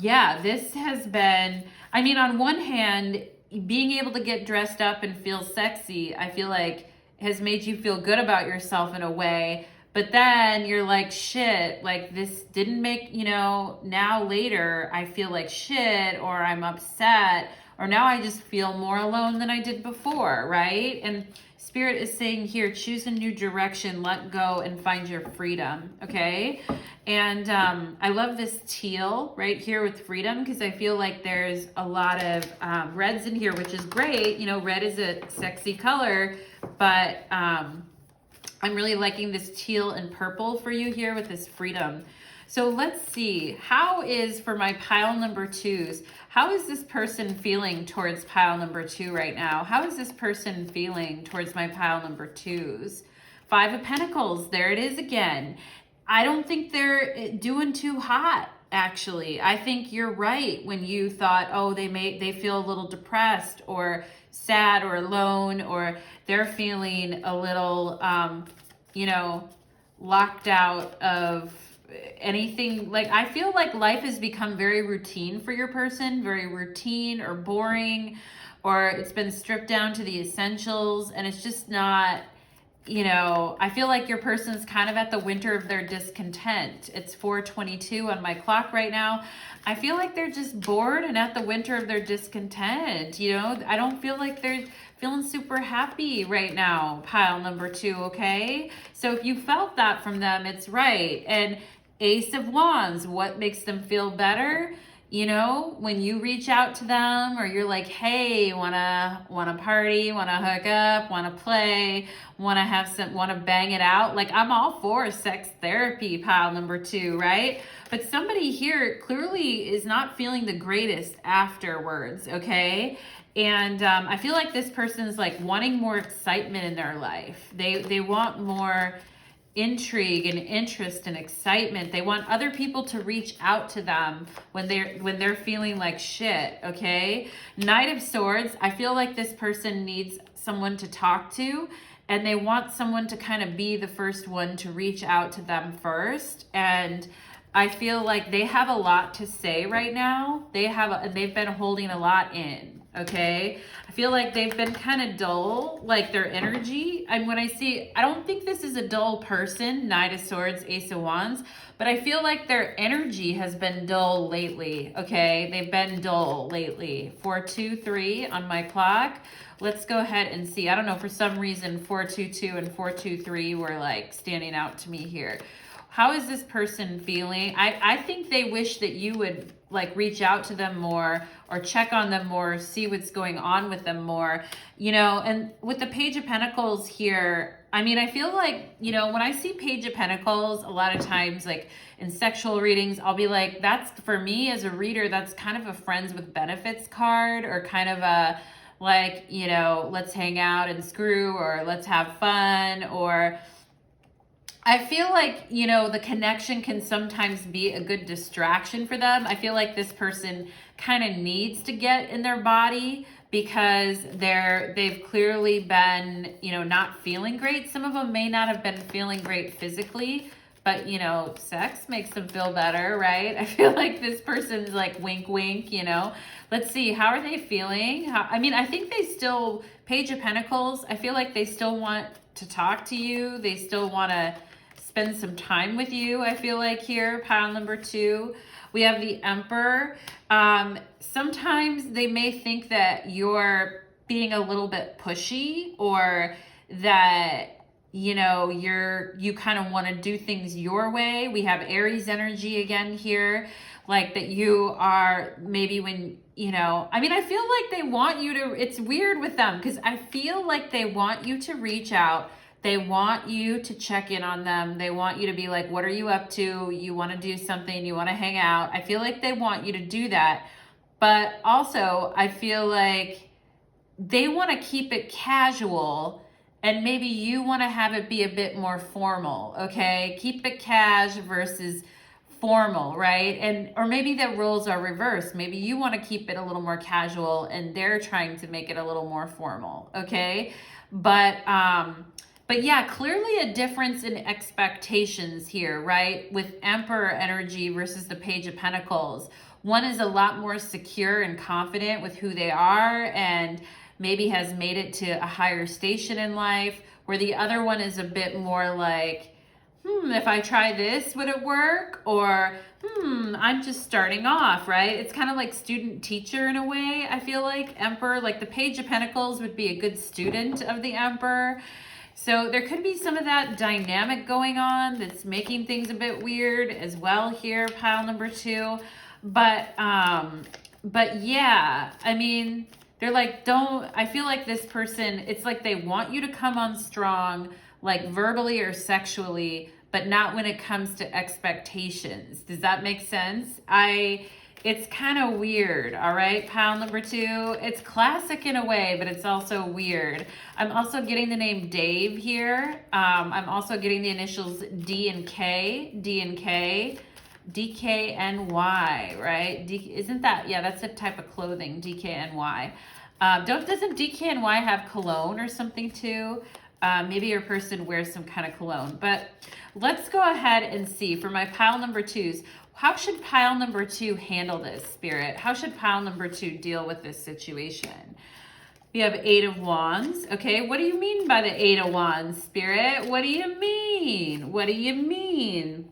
yeah, this has been, I mean, on one hand, being able to get dressed up and feel sexy, I feel like has made you feel good about yourself in a way. But then you're like, shit, like this didn't make, you know, now later I feel like shit, or I'm upset, or now I just feel more alone than I did before, right? And Spirit is saying here, choose a new direction, let go, and find your freedom, okay? And I love this teal right here with freedom, because I feel like there's a lot of reds in here, which is great. You know, red is a sexy color, but I'm really liking this teal and purple for you here with this freedom. So let's see, how is, for my pile number 2s, how is this person feeling towards pile number 2 right now? How is this person feeling towards my pile number 2s? 5 of Pentacles, there it is again. I don't think they're doing too hot, actually. I think you're right when you thought, oh, they feel a little depressed or sad or alone, or they're feeling a little, you know, locked out of anything. Like, I feel like life has become very routine for your person, very routine or boring, or it's been stripped down to the essentials, and it's just not, you know, I feel like your person's kind of at the winter of their discontent. It's 4:22 on my clock right now. I feel like they're just bored and at the winter of their discontent. You know, I don't feel like they're feeling super happy right now, pile number 2, okay? So if you felt that from them, it's right. And Ace of Wands, what makes them feel better? You know, when you reach out to them, or you're like, hey, wanna party, wanna hook up, wanna play, wanna bang it out. Like, I'm all for sex therapy, pile number 2, right? But somebody here clearly is not feeling the greatest afterwards, okay? And I feel like this person's like wanting more excitement in their life. They want more intrigue and interest and excitement. They want other people to reach out to them when they're feeling like shit, okay? Knight of Swords, I feel like this person needs someone to talk to, and they want someone to kind of be the first one to reach out to them first. And I feel like they have a lot to say right now. They've been holding a lot in, okay? I feel like they've been kind of dull, like their energy. And when I don't think this is a dull person, Knight of Swords, Ace of Wands, but I feel like their energy has been dull lately, okay? They've been dull lately. 423 on my clock. Let's go ahead and see. I don't know, for some reason, 422 and 423 were like standing out to me here. How is this person feeling? I think they wish that you would like reach out to them more, or check on them more, see what's going on with them more, you know. And with the Page of Pentacles here, I mean, I feel like, you know, when I see Page of Pentacles, a lot of times, like in sexual readings, I'll be like, that's, for me as a reader, that's kind of a friends with benefits card, or kind of a, like, you know, let's hang out and screw, or let's have fun, or I feel like, you know, the connection can sometimes be a good distraction for them. I feel like this person kind of needs to get in their body, because they've clearly been, you know, not feeling great. Some of them may not have been feeling great physically, but, you know, sex makes them feel better, right? I feel like this person's like wink, wink, you know. Let's see, how are they feeling? I mean, I think they still, Page of Pentacles, I feel like they still want to talk to you. They still want to spend some time with you, I feel like here, pile number 2. We have the Emperor. Sometimes they may think that you're being a little bit pushy, or that, you know, you kind of want to do things your way. We have Aries energy again here, like that you are, maybe when you know, I mean, I feel like they want you to, it's weird with them because I feel like they want you to reach out. They want you to check in on them. They want you to be like, what are you up to? You want to do something, you want to hang out. I feel like they want you to do that. But also, I feel like they want to keep it casual, and maybe you want to have it be a bit more formal, okay? Keep it cash versus formal, right? And or maybe the roles are reversed. Maybe you want to keep it a little more casual and they're trying to make it a little more formal, okay? But yeah, clearly a difference in expectations here, right? With Emperor energy versus the Page of Pentacles. One is a lot more secure and confident with who they are and maybe has made it to a higher station in life, where the other one is a bit more like, if I try this, would it work? Or, I'm just starting off, right? It's kind of like student teacher in a way, I feel like. Emperor, like the Page of Pentacles would be a good student of the Emperor. So there could be some of that dynamic going on that's making things a bit weird as well here, pile number 2. But yeah, I mean, they're like, I feel like this person, it's like they want you to come on strong, like verbally or sexually, but not when it comes to expectations. Does that make sense? It's kind of weird, all right? Pile number 2, it's classic in a way, but it's also weird. I'm also getting the name Dave here. I'm also getting the initials D and K, DKNY, right? Isn't that, yeah, that's a type of clothing, DKNY. Doesn't DKNY have cologne or something too? Maybe your person wears some kind of cologne. But let's go ahead and see for my pile number 2s. How should pile number 2 handle this, Spirit? How should pile number 2 deal with this situation? We have 8 of Wands. Okay, what do you mean by the 8 of Wands, Spirit? What do you mean? What do you mean?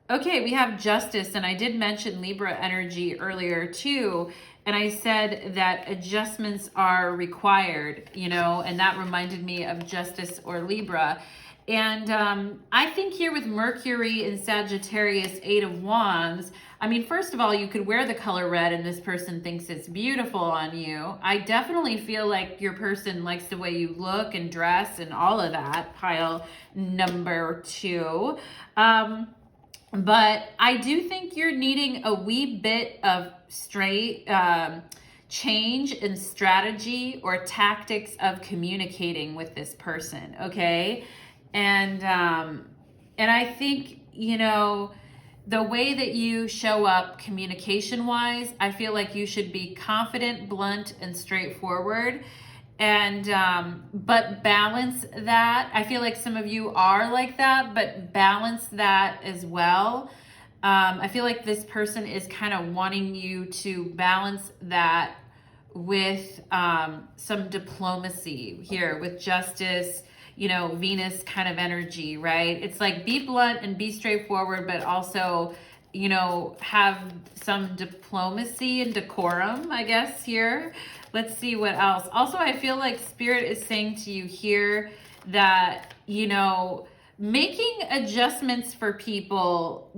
Okay, we have Justice, and I did mention Libra energy earlier too, and I said that adjustments are required, you know, and that reminded me of Justice or Libra. And I think here with Mercury and Sagittarius, 8 of Wands, I mean, first of all, you could wear the color red and this person thinks it's beautiful on you. I definitely feel like your person likes the way you look and dress and all of that, pile number 2. But I do think you're needing a wee bit of straight change in strategy or tactics of communicating with this person, okay? And I think, you know, the way that you show up communication-wise, I feel like you should be confident, blunt, and straightforward. And but balance that. I feel like some of you are like that, but balance that as well. I feel like this person is kind of wanting you to balance that with some diplomacy here with Justice, you know, Venus kind of energy, right? It's like be blunt and be straightforward, but also, you know, have some diplomacy and decorum, I guess, here. Let's see what else. Also, I feel like Spirit is saying to you here that, you know, making adjustments for people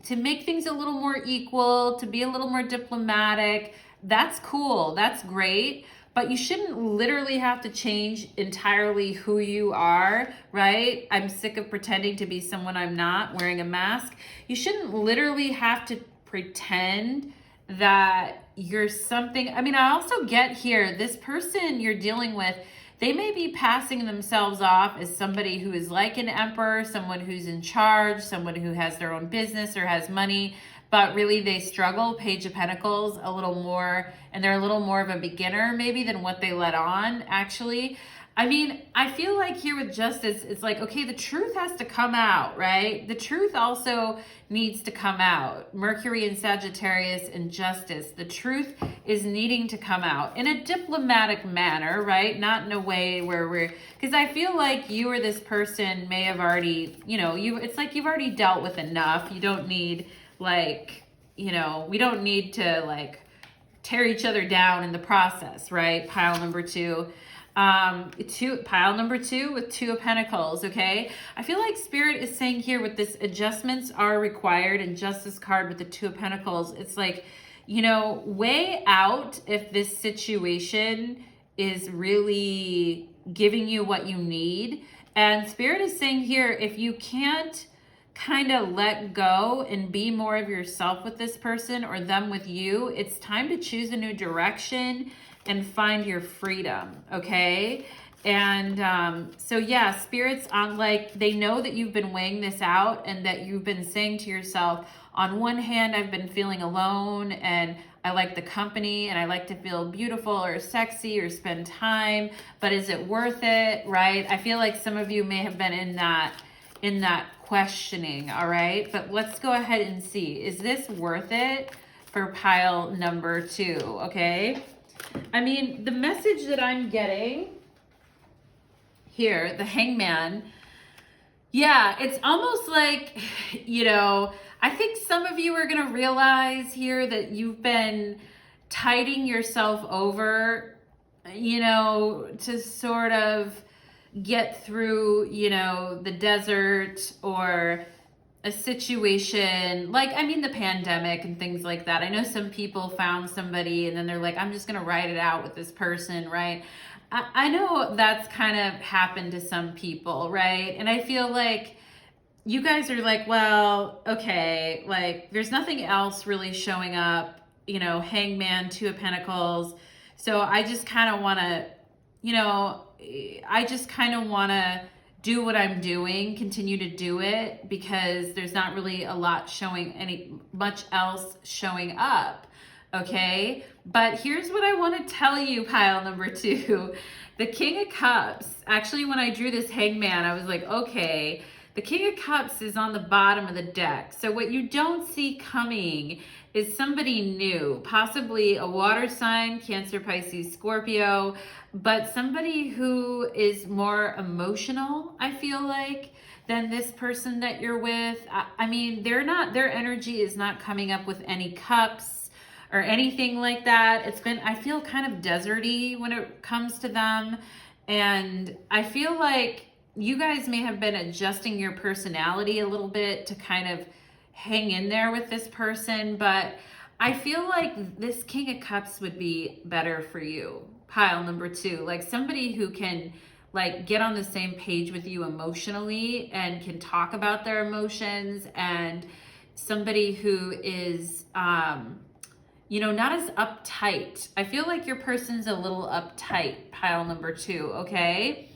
to make things a little more equal, to be a little more diplomatic, that's cool, that's great. But you shouldn't literally have to change entirely who you are, right? I'm sick of pretending to be someone I'm not, wearing a mask. You shouldn't literally have to pretend that you're something. I mean, I also get here, this person you're dealing with, they may be passing themselves off as somebody who is like an emperor, someone who's in charge, someone who has their own business or has money, but really they struggle, Page of Pentacles, a little more, and they're a little more of a beginner maybe than what they let on, actually. I mean, I feel like here with Justice, it's like, okay, the truth has to come out, right? The truth also needs to come out. Mercury and Sagittarius and Justice, the truth is needing to come out in a diplomatic manner, right? Not in a way where because I feel like you or this person may have already, you know, it's like you've already dealt with enough. You don't need, like, you know, we don't need to, like, tear each other down in the process, right? Pile number 2. Pile number 2 with 2 of Pentacles, okay? I feel like Spirit is saying here with this adjustments are required and Justice card with the 2 of Pentacles, it's like you know, weigh out if this situation is really giving you what you need. And Spirit is saying here, if you can't kind of let go and be more of yourself with this person or them with you, it's time to choose a new direction and find your freedom, okay? And so yeah, Spirit's on, like, they know that you've been weighing this out and that you've been saying to yourself, on one hand, I've been feeling alone and I like the company and I like to feel beautiful or sexy or spend time, but is it worth it, right? I feel like some of you may have been in that questioning, all right? But let's go ahead and see. Is this worth it for pile number 2, okay? I mean, the message that I'm getting here, the Hangman, yeah, it's almost like, you know, I think some of you are going to realize here that you've been tiding yourself over, you know, to sort of get through, you know, the desert or a situation like, I mean, the pandemic and things like that. I know some people found somebody and then they're like, I'm just going to ride it out with this person, right? I know that's kind of happened to some people, right? And I feel like you guys are like, well, okay, like there's nothing else really showing up, you know, Hangman, 2 of Pentacles. So I just kind of want to, you know, I just kind of want to do what I'm doing, continue to do it, because there's not really a lot showing, much else showing up, okay? But here's what I want to tell you, pile number 2. The King of Cups, actually when I drew this Hangman, I was like, okay, the King of Cups is on the bottom of the deck. So what you don't see coming is somebody new, possibly a water sign, Cancer, Pisces, Scorpio, but somebody who is more emotional, I feel like, than this person that you're with. I mean, their energy is not coming up with any cups or anything like that. It's been, I feel kind of deserty when it comes to them. And I feel like you guys may have been adjusting your personality a little bit to kind of hang in there with this person, but I feel like this King of Cups would be better for you, pile number 2. Like somebody who can like get on the same page with you emotionally and can talk about their emotions, and somebody who is you know, not as uptight. I feel like your person's a little uptight, pile number 2, okay?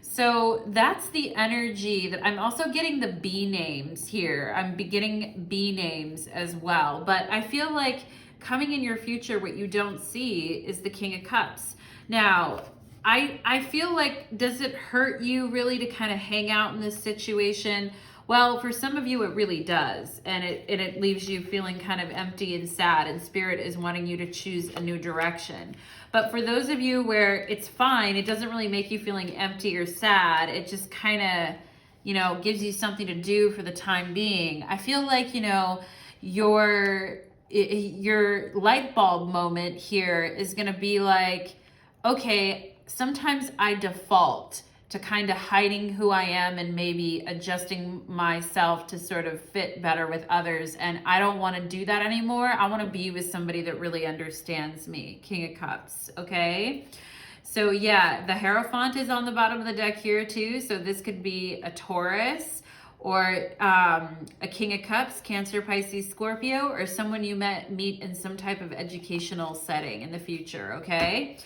So that's the energy that I'm also getting. The B names here. I'm getting B names as well. But I feel like coming in your future, what you don't see is the King of Cups. Now, I feel like, does it hurt you really to kind of hang out in this situation? Well, for some of you, it really does. And it leaves you feeling kind of empty and sad, and Spirit is wanting you to choose a new direction. But for those of you where it's fine, it doesn't really make you feeling empty or sad, it just kind of, you know, gives you something to do for the time being. I feel like, you know, your light bulb moment here is going to be like, okay, sometimes I default to kind of hiding who I am and maybe adjusting myself to sort of fit better with others. And I don't want to do that anymore. I want to be with somebody that really understands me. King of Cups, okay? So yeah, the Hierophant is on the bottom of the deck here too. So this could be a Taurus or a King of Cups, Cancer, Pisces, Scorpio, or someone you meet in some type of educational setting in the future, okay?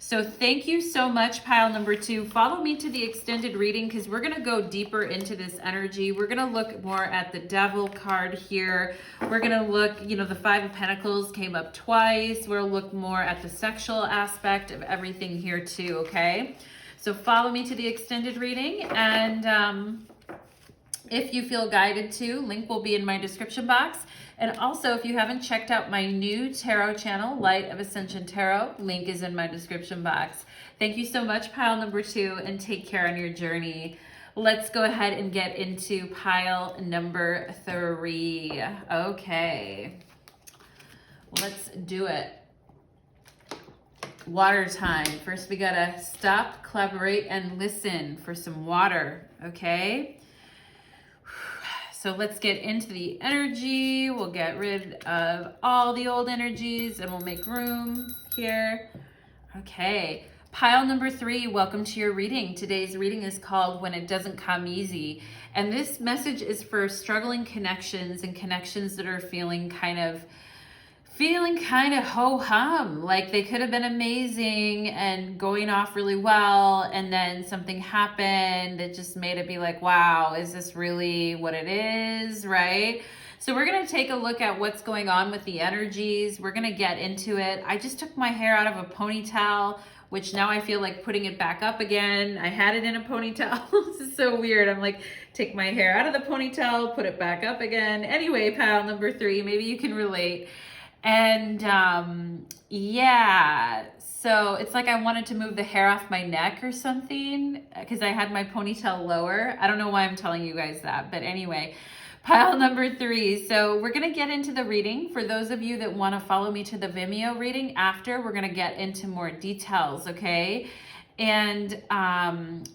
So thank you so much, pile number 2. Follow me to the extended reading because we're going to go deeper into this energy. We're going to look more at the Devil card here. We're going to look, you know, the 5 of Pentacles came up twice. We'll look more at the sexual aspect of everything here too, okay? So follow me to the extended reading, and if you feel guided to, link will be in my description box. And also, if you haven't checked out my new tarot channel, Light of Ascension Tarot, link is in my description box. Thank you so much, pile number 2, and take care on your journey. Let's go ahead and get into pile number 3. Okay, let's do it. Water time. First, we gotta stop, collaborate, and listen for some water, okay? so let's get into the energy. We'll get rid of all the old energies and we'll make room here. Okay, pile number 3, welcome to your reading. Today's reading is called When It Doesn't Come Easy. And this message is for struggling connections and connections that are feeling kind of ho-hum, like they could have been amazing and going off really well, and then something happened that just made it be like, wow, is this really what it is, right? So we're going to take a look at what's going on with the energies. We're going to get into it. I just took my hair out of a ponytail, which now I feel like putting it back up again. I had it in a ponytail. This is so weird. I'm like, take my hair out of the ponytail, put it back up again. Anyway, pile number 3, maybe you can relate. And yeah, so it's like I wanted to move the hair off my neck or something because I had my ponytail lower. I don't know why I'm telling you guys that, but anyway, pile number 3. So we're going to get into the reading. For those of you that want to follow me to the Vimeo reading after, we're going to get into more details, okay? And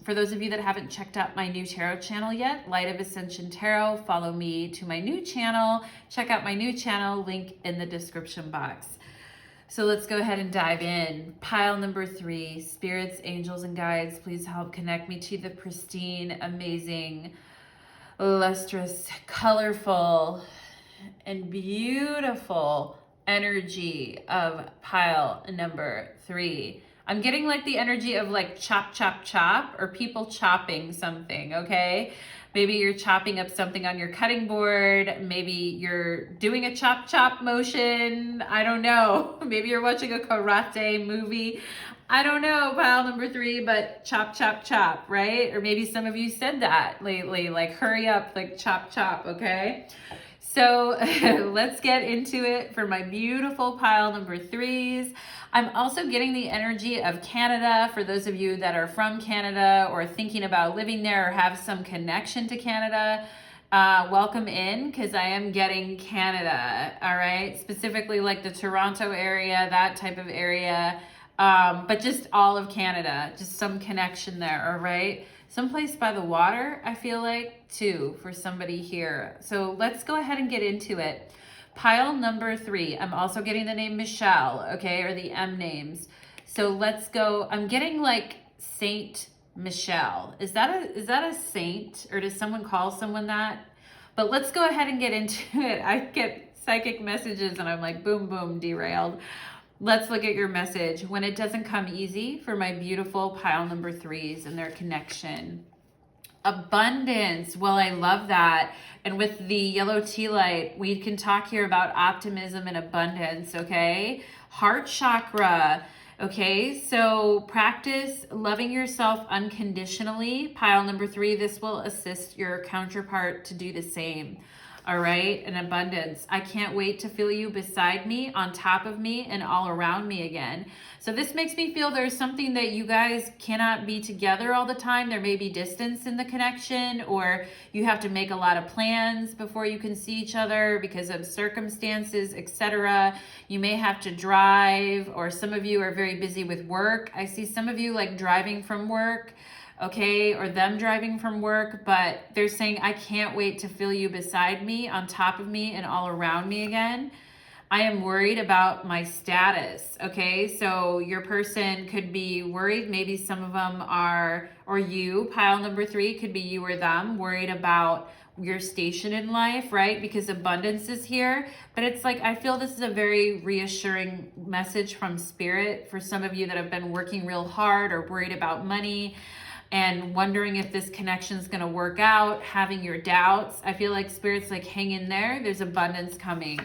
for those of you that haven't checked out my new tarot channel yet, Light of Ascension Tarot, follow me to my new channel. Check out my new channel, link in the description box. So let's go ahead and dive in. Pile number 3, spirits, angels, and guides, please help connect me to the pristine, amazing, lustrous, colorful, and beautiful energy of pile number 3. I'm getting like the energy of like chop, chop, chop, or people chopping something, okay? Maybe you're chopping up something on your cutting board. Maybe you're doing a chop, chop motion. I don't know. Maybe you're watching a karate movie. I don't know, pile number 3, but chop, chop, chop, right? Or maybe some of you said that lately, like hurry up, like chop, chop, okay? So let's get into it for my beautiful pile number 3s. I'm also getting the energy of Canada for those of you that are from Canada or thinking about living there or have some connection to Canada. Welcome in, because I am getting Canada, all right? Specifically like the Toronto area, that type of area, but just all of Canada, just some connection there, all right? Someplace by the water, I feel like, too, for somebody here. So let's go ahead and get into it. Pile number 3, I'm also getting the name Michelle, okay, or the M names. So let's go. I'm getting like Saint Michelle. Is that a saint, or does someone call someone that? But let's go ahead and get into it. I get psychic messages and I'm like, boom, boom, derailed. Let's look at your message. When it doesn't come easy, for my beautiful pile number 3s and their connection. Abundance. Well, I love that. And with the yellow tea light, we can talk here about optimism and abundance, okay? Heart chakra. Okay, so practice loving yourself unconditionally. Pile number 3, this will assist your counterpart to do the same. All right, and abundance. I can't wait to feel you beside me, on top of me, and all around me again. So this makes me feel there's something that you guys cannot be together all the time. There may be distance in the connection, or you have to make a lot of plans before you can see each other because of circumstances, etc. You may have to drive, or some of you are very busy with work. I see some of you like driving from work, okay, or them driving from work, but they're saying, I can't wait to feel you beside me, on top of me, and all around me again. I am worried about my status, okay? So your person could be worried. Maybe some of them are, or you, pile number 3, could be you or them, worried about your station in life, right? Because abundance is here. But it's like, I feel this is a very reassuring message from Spirit for some of you that have been working real hard or worried about money and wondering if this connection is going to work out, having your doubts. I feel like Spirit's like, hang in there. There's abundance coming.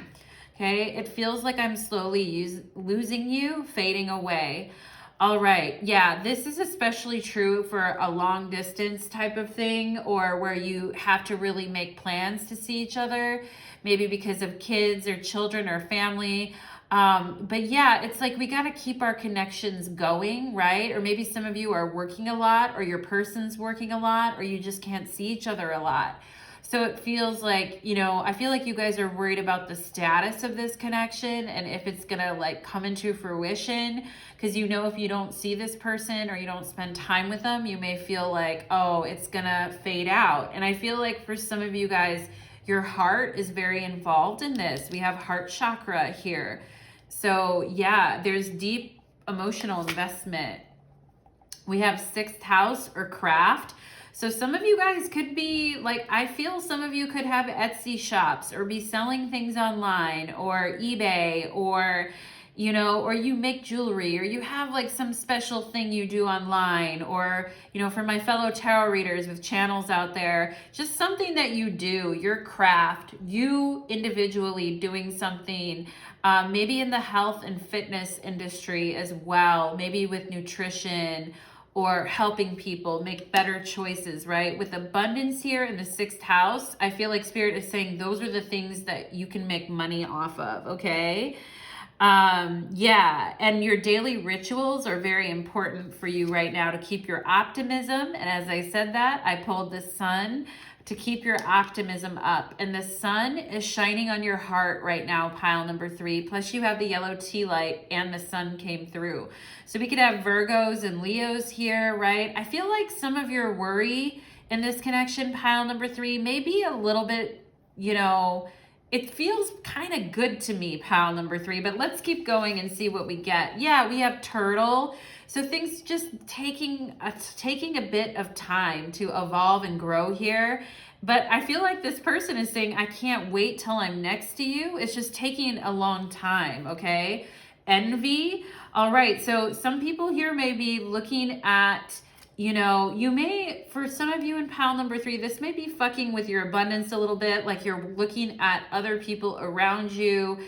Okay, it feels like I'm slowly losing you, fading away. All right, yeah, this is especially true for a long distance type of thing, or where you have to really make plans to see each other, maybe because of kids or children or family. But yeah, it's like we got to keep our connections going, right? Or maybe some of you are working a lot, or your person's working a lot, or you just can't see each other a lot. So it feels like, you know, I feel like you guys are worried about the status of this connection and if it's going to like come into fruition, because you know, if you don't see this person or you don't spend time with them, you may feel like, oh, it's going to fade out. And I feel like for some of you guys, Your heart is very involved in this. We have heart chakra here. So yeah, there's deep emotional investment. We have 6th house or craft. So some of you guys could be like, I feel some of you could have Etsy shops or be selling things online or eBay, or, you know, or you make jewelry, or you have like some special thing you do online, or, you know, for my fellow tarot readers with channels out there, just something that you do, your craft, you individually doing something, maybe in the health and fitness industry as well, maybe with nutrition, or helping people make better choices, right? With abundance here in the 6th house, I feel like Spirit is saying those are the things that you can make money off of, okay? Yeah, and your daily rituals are very important for you right now to keep your optimism. And as I said that, I pulled the sun to keep your optimism up. And the sun is shining on your heart right now, pile number 3. Plus you have the yellow tea light and the sun came through. So we could have Virgos and Leos here, right? I feel like some of your worry in this connection, pile number 3, may be a little bit, you know, it feels kind of good to me, pile number 3, but let's keep going and see what we get. Yeah, we have turtle. So things just taking a bit of time to evolve and grow here. But I feel like this person is saying, I can't wait till I'm next to you. It's just taking a long time, okay? Envy. All right, so some people here may be looking at, you know, you may, for some of you in pile number 3, this may be fucking with your abundance a little bit, like you're looking at other people around you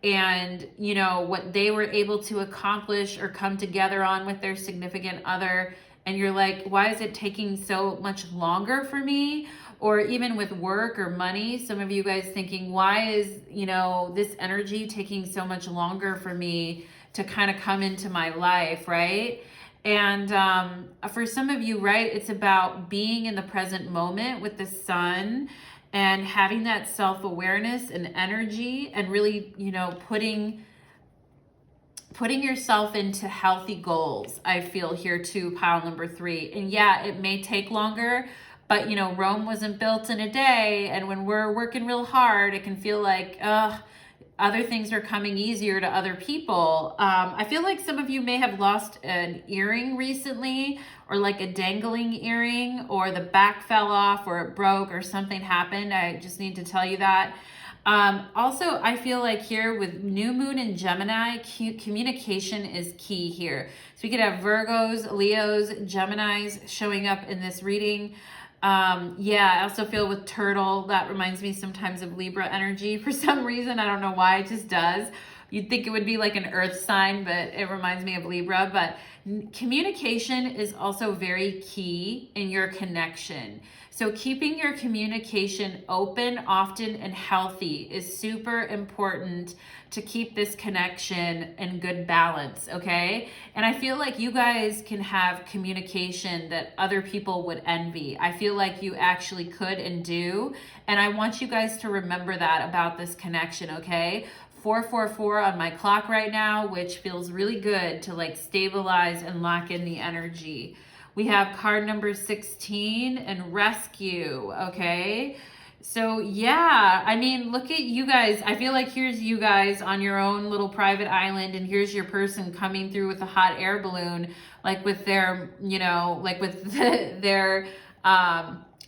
and, you know, what they were able to accomplish or come together on with their significant other. And you're like, why is it taking so much longer for me? Or even with work or money, some of you guys thinking, why is, you know, this energy taking so much longer for me to kind of come into my life, right? And for some of you, right, it's about being in the present moment with the sun and having that self-awareness and energy and really, you know, putting yourself into healthy goals, I feel here too, pile number 3. And yeah, it may take longer, but you know, Rome wasn't built in a day. And when we're working real hard, it can feel like, other things are coming easier to other people. I feel like some of you may have lost an earring recently, or like a dangling earring, or the back fell off, or it broke, or something happened. I just need to tell you that. Also, I feel like here with new moon in Gemini, communication is key here. So we could have Virgos, Leos, Geminis showing up in this reading. Yeah, I also feel with turtle, that reminds me sometimes of Libra energy for some reason. I don't know why, it just does. You'd think it would be like an earth sign, but it reminds me of Libra. But communication is also very key in your connection. So keeping your communication open, often, and healthy is super important to keep this connection in good balance, okay? And I feel like you guys can have communication that other people would envy. I feel like you actually could and do. And I want you guys to remember that about this connection, okay? 444 on my clock right now, which feels really good to like stabilize and lock in the energy. We have card number 16 and rescue, okay? So yeah, I mean, look at you guys. I feel like here's you guys on your own little private island, and here's your person coming through with a hot air balloon, like with their, you know, like with their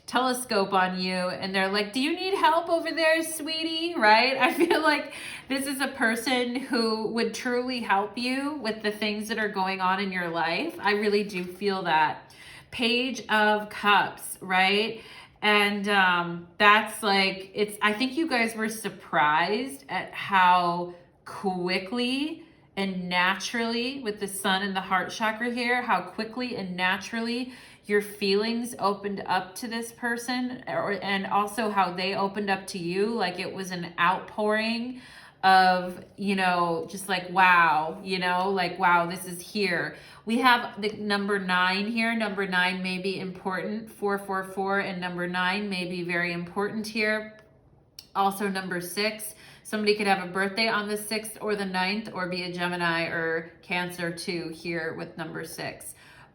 telescope on you, and they're like, do you need help over there, sweetie? Right? I feel like this is a person who would truly help you with the things that are going on in your life. I really do feel that. Page of Cups, right? And that's like, I think you guys were surprised at how quickly and naturally, with the sun and the heart chakra here, how quickly and naturally your feelings opened up to this person, and also how they opened up to you. Like it was an outpouring of, you know, just like, wow, you know, like, wow, this is here. We have the number 9 here. Number 9 may be important. 444 and number 9 may be very important here. Also number 6. Somebody could have a birthday on the 6th or the 9th, or be a Gemini or Cancer too here with number 6.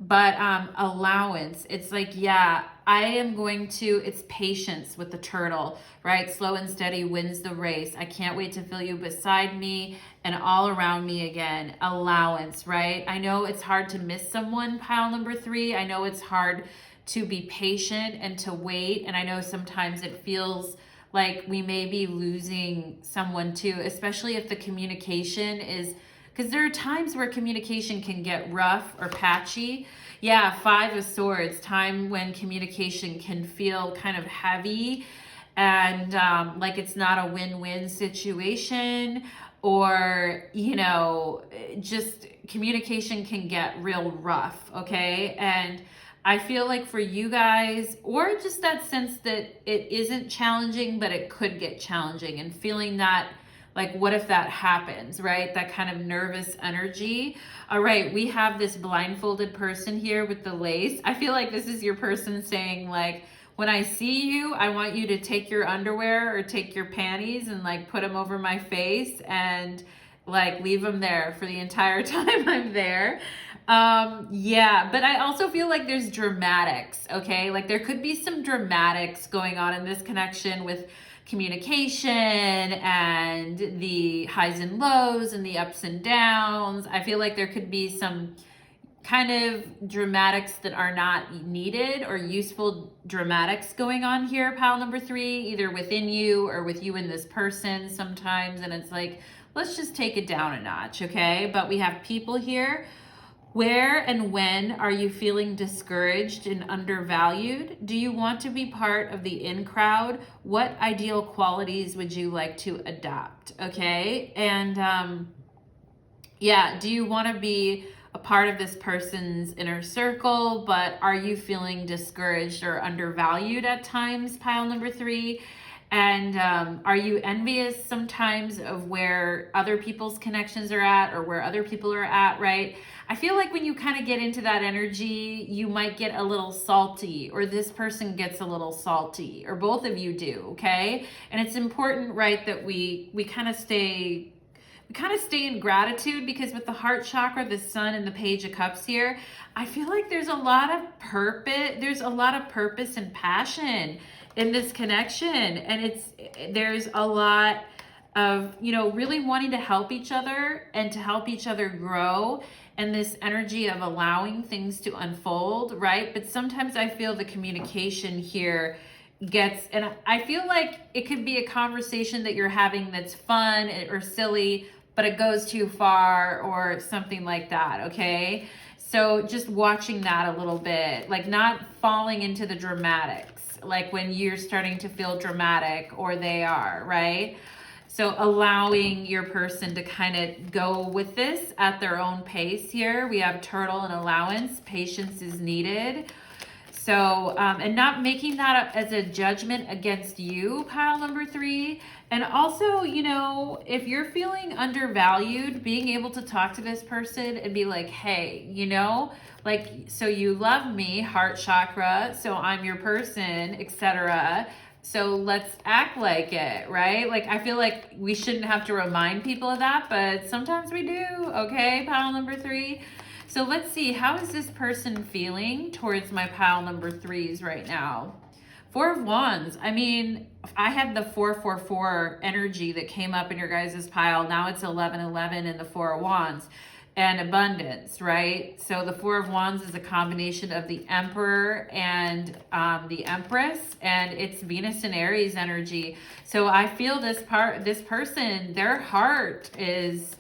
but allowance. It's like, yeah, I am going to, it's patience with the turtle, right? Slow and steady wins the race. I can't wait to feel you beside me and all around me again. Allowance, right? I know it's hard to miss someone, pile number 3. I know it's hard to be patient and to wait. And I know sometimes it feels like we may be losing someone too, especially if the communication is, because there are times where communication can get rough or patchy. Yeah, 5 of Swords, time when communication can feel kind of heavy and like it's not a win-win situation, or, you know, just communication can get real rough, okay? And I feel like for you guys, or just that sense that it isn't challenging, but it could get challenging, and feeling that, like, what if that happens, right? That kind of nervous energy. All right, we have this blindfolded person here with the lace. I feel like this is your person saying, like, when I see you, I want you to take your underwear or take your panties and like put them over my face and like leave them there for the entire time I'm there. Yeah, but I also feel like there's dramatics, okay? Like there could be some dramatics going on in this connection with communication and the highs and lows and the ups and downs. I feel like there could be some kind of dramatics that are not needed, or useful dramatics going on here, pile number 3, either within you or with you and this person sometimes. And it's like, let's just take it down a notch, okay? But we have people here. Where and when are you feeling discouraged and undervalued? Do you want to be part of the in crowd? What ideal qualities would you like to adopt? Okay. And yeah, do you want to be a part of this person's inner circle, but are you feeling discouraged or undervalued at times, pile number 3? And are you envious sometimes of where other people's connections are at, or where other people are at, right? I feel like when you kind of get into that energy, you might get a little salty, or this person gets a little salty, or both of you do, okay? And it's important, right, that we kind of stay in gratitude, because with the heart chakra, the sun, and the Page of Cups here, I feel like there's a lot of purpose. There's a lot of purpose and passion in this connection, and there's a lot of, you know, really wanting to help each other and to help each other grow, and this energy of allowing things to unfold, right? But sometimes I feel the communication here gets, and I feel like it could be a conversation that you're having that's fun or silly, but it goes too far or something like that, okay? So just watching that a little bit, like not falling into the dramatics, like when you're starting to feel dramatic or they are, right? So allowing your person to kind of go with this at their own pace here. We have turtle and allowance. Patience is needed. So, and not making that as a judgment against you, pile number 3. And also, you know, if you're feeling undervalued, being able to talk to this person and be like, hey, you know, like, so you love me, heart chakra, so I'm your person, etc. So let's act like it, right? Like, I feel like we shouldn't have to remind people of that, but sometimes we do, okay, pile number 3. So let's see, how is this person feeling towards my pile number 3s right now? 4 of Wands. I mean, I had the 444 energy that came up in your guys' pile. Now it's 1111 in the 4 of Wands. And abundance, right? So the 4 of Wands is a combination of the Emperor and the Empress, and it's Venus and Aries energy. So I feel this person, their heart is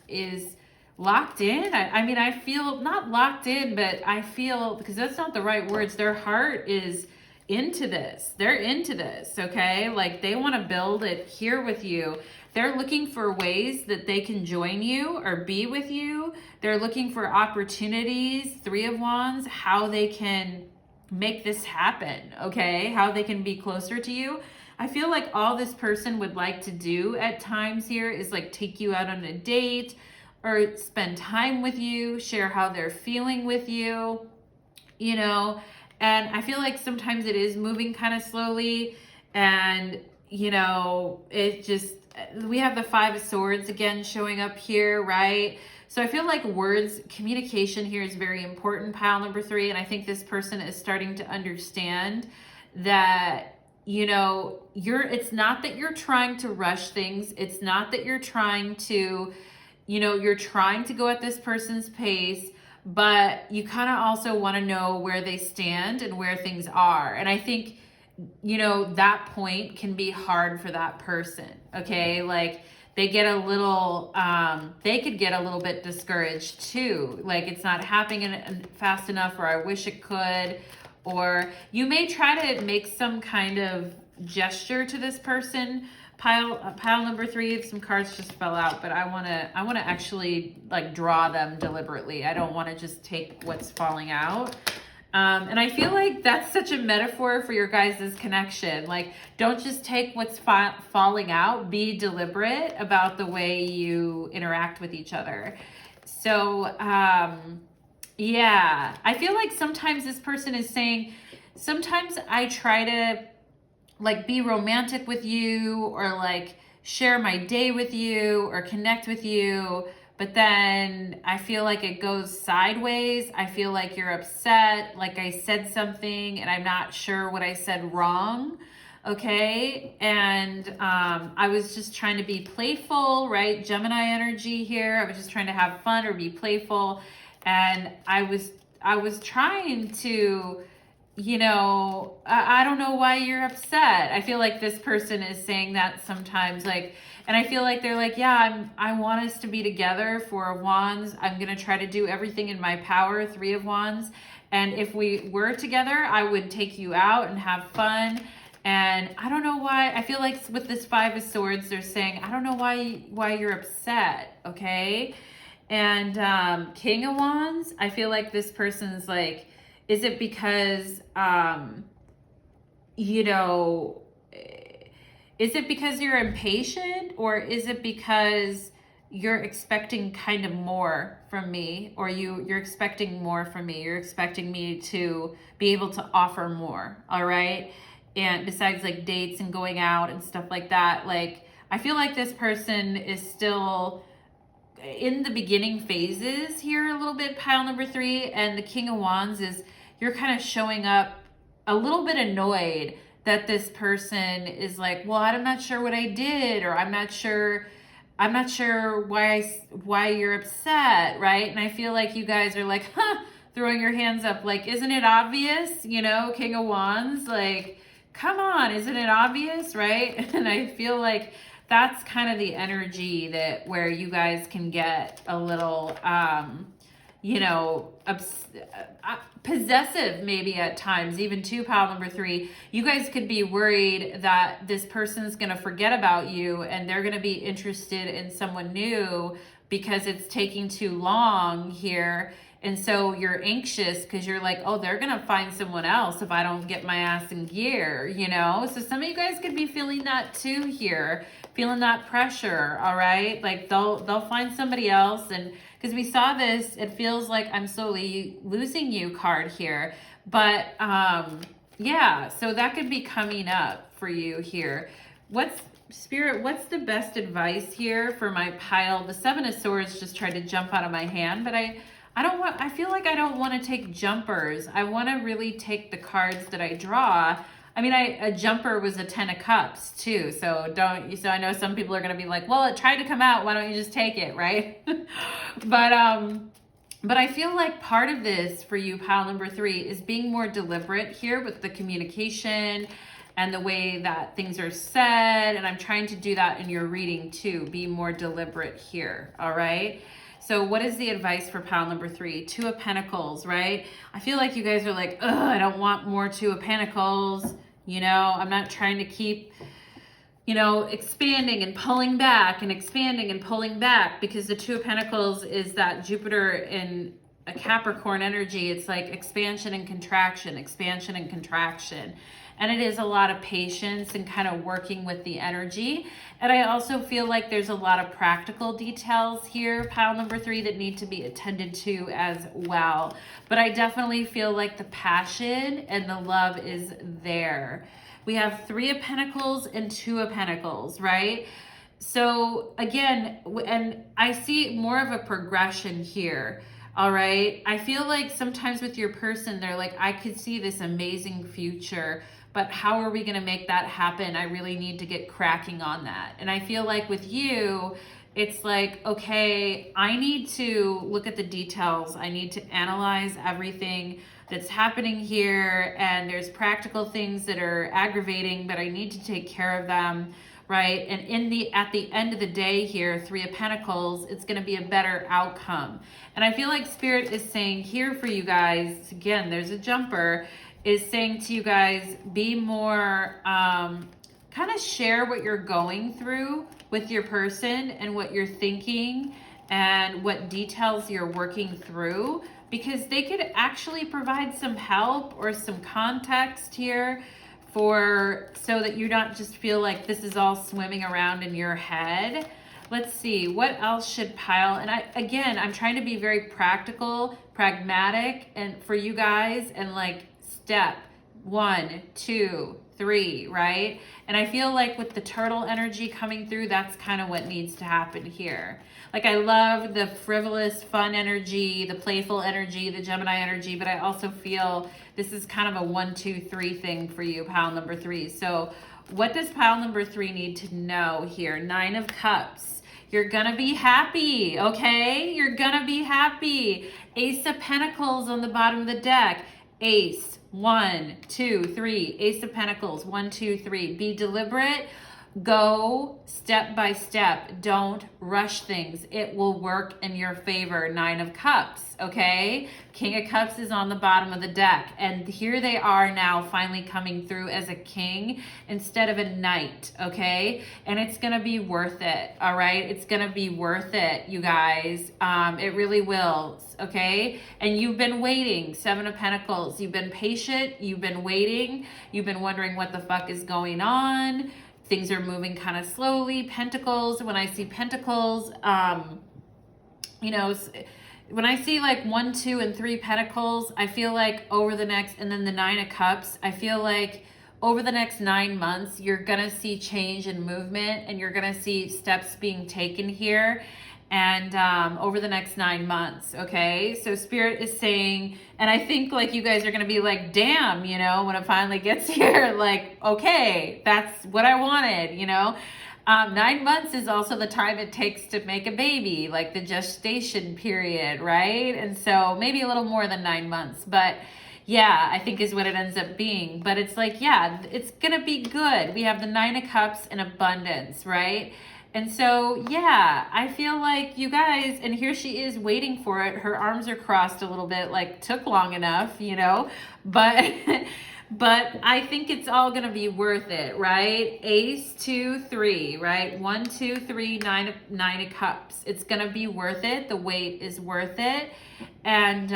locked in. I mean, I feel not locked in, but I feel, because that's not the right words, their heart is into this. They're into this, okay? Like they want to build it here with you. They're looking for ways that they can join you or be with you. They're looking for opportunities, 3 of Wands, how they can make this happen, okay? How they can be closer to you. I feel like all this person would like to do at times here is like take you out on a date or spend time with you, share how they're feeling with you, you know? And I feel like sometimes it is moving kind of slowly, and you know, it just, we have the Five of Swords again showing up here, right? So I feel like words, communication here is very important, pile number 3. And I think this person is starting to understand that, you know, it's not that you're trying to rush things. It's not that you're trying to, you know, you're trying to go at this person's pace, but you kind of also want to know where they stand and where things are. And I think, you know, that point can be hard for that person. Okay. Like they get a little, they could get a little bit discouraged too. Like it's not happening fast enough, or I wish it could, or you may try to make some kind of gesture to this person. Pile number 3, some cards just fell out, but I want to actually like draw them deliberately. I don't want to just take what's falling out. And I feel like that's such a metaphor for your guys' connection. Like, don't just take what's falling out. Be deliberate about the way you interact with each other. So, yeah, I feel like sometimes this person is saying, sometimes I try to like be romantic with you, or like share my day with you, or connect with you, but then I feel like it goes sideways. I feel like you're upset, like I said something and I'm not sure what I said wrong. Okay. And I was just trying to be playful, right? Gemini energy here. I was just trying to have fun or be playful. And I was trying to, you know, I don't know why you're upset. I feel like this person is saying that sometimes, like, and I feel like they're like, yeah, I want us to be together, 4 of Wands. I'm going to try to do everything in my power, 3 of Wands. And if we were together, I would take you out and have fun. And I don't know why. I feel like with this 5 of Swords, they're saying, I don't know why you're upset. Okay. And King of Wands, I feel like this person's like, is it because, you know, is it because you're impatient, or is it because you're expecting kind of more from me, or you're expecting more from me? You're expecting me to be able to offer more. All right. And besides like dates and going out and stuff like that, like, I feel like this person is still in the beginning phases here a little bit, pile number 3. And the King of Wands is, you're kind of showing up a little bit annoyed that this person is like, well, I'm not sure what I did, or I'm not sure why you're upset, right? And I feel like you guys are like, throwing your hands up, like, isn't it obvious? You know, King of Wands, like, come on, isn't it obvious, right? And I feel like that's kind of the energy that where you guys can get a little, you know, possessive maybe at times, even to pile number 3. You guys could be worried that this person's going to forget about you and they're going to be interested in someone new because it's taking too long here. And so you're anxious because you're like, oh, they're going to find someone else if I don't get my ass in gear, you know? So some of you guys could be feeling that too here, feeling that pressure, all right? Like they'll find somebody else. And because we saw this, it feels like I'm slowly losing you card here. But yeah, so that could be coming up for you here. Spirit, what's the best advice here for my pile? The 7 of Swords just tried to jump out of my hand, but I feel like I don't want to take jumpers. I want to really take the cards that I draw. I mean, a jumper was a 10 of Cups too. So I know some people are going to be like, well, it tried to come out. Why don't you just take it? Right. But I feel like part of this for you, pile number 3, is being more deliberate here with the communication and the way that things are said. And I'm trying to do that in your reading too. Be more deliberate here. All right. So what is the advice for pile number 3? 2 of Pentacles, right? I feel like you guys are like, ugh, I don't want more 2 of Pentacles. You know, I'm not trying to keep, you know, expanding and pulling back and expanding and pulling back, because the 2 of Pentacles is that Jupiter in a Capricorn energy. It's like expansion and contraction, expansion and contraction. And it is a lot of patience and kind of working with the energy. And I also feel like there's a lot of practical details here, pile number 3, that need to be attended to as well. But I definitely feel like the passion and the love is there. We have 3 of Pentacles and 2 of Pentacles, right? So again, and I see more of a progression here. All right. I feel like sometimes with your person, they're like, I could see this amazing future, but how are we going to make that happen? I really need to get cracking on that. And I feel like with you, it's like, okay, I need to look at the details. I need to analyze everything that's happening here. And there's practical things that are aggravating, but I need to take care of them. Right? And at the end of the day here, 3 of Pentacles, it's going to be a better outcome. And I feel like Spirit is saying here for you guys, again, there's a jumper, is saying to you guys, be more, kind of share what you're going through with your person and what you're thinking and what details you're working through, because they could actually provide some help or some context here so that you don't just feel like this is all swimming around in your head. Let's see, what else should pile? And I'm trying to be very practical, pragmatic, and for you guys, and like step 1, 2, 3, right? And I feel like with the turtle energy coming through, that's kind of what needs to happen here. Like I love the frivolous, fun energy, the playful energy, the Gemini energy, but I also feel this is kind of a 1, 2, 3 thing for you, pile number 3. So what does pile number 3 need to know here? 9 of Cups. You're gonna be happy, okay? You're gonna be happy. Ace of Pentacles on the bottom of the deck. Ace, 1, 2, 3. Ace of Pentacles, 1, 2, 3. Be deliberate. Go step by step. Don't rush things. It will work in your favor. 9 of Cups, okay? King of Cups is on the bottom of the deck. And here they are now finally coming through as a king instead of a knight, okay? And it's going to be worth it, all right? It's going to be worth it, you guys. It really will, okay? And you've been waiting. 7 of Pentacles. You've been patient. You've been waiting. You've been wondering what the fuck is going on. Things are moving kind of slowly. Pentacles, when I see Pentacles, you know, when I see like 1, 2, and 3 Pentacles, I feel like over the next, and then the 9 of Cups, I feel like over the next 9 months, you're going to see change and movement, and you're going to see steps being taken here. And over the next 9 months, okay? So Spirit is saying, and I think like you guys are gonna be like, damn, you know, when it finally gets here, like, okay, that's what I wanted, you know? 9 months is also the time it takes to make a baby, like the gestation period, right? And so maybe a little more than 9 months, but yeah, I think is what it ends up being. But it's like, yeah, it's gonna be good. We have the 9 of Cups in abundance, right? And so, yeah, I feel like you guys, and here she is waiting for it. Her arms are crossed a little bit, like took long enough, you know, but, but I think it's all going to be worth it, right? Ace, 2, 3, right? 1, 2, 3, 9 of Cups. It's going to be worth it. The wait is worth it. And,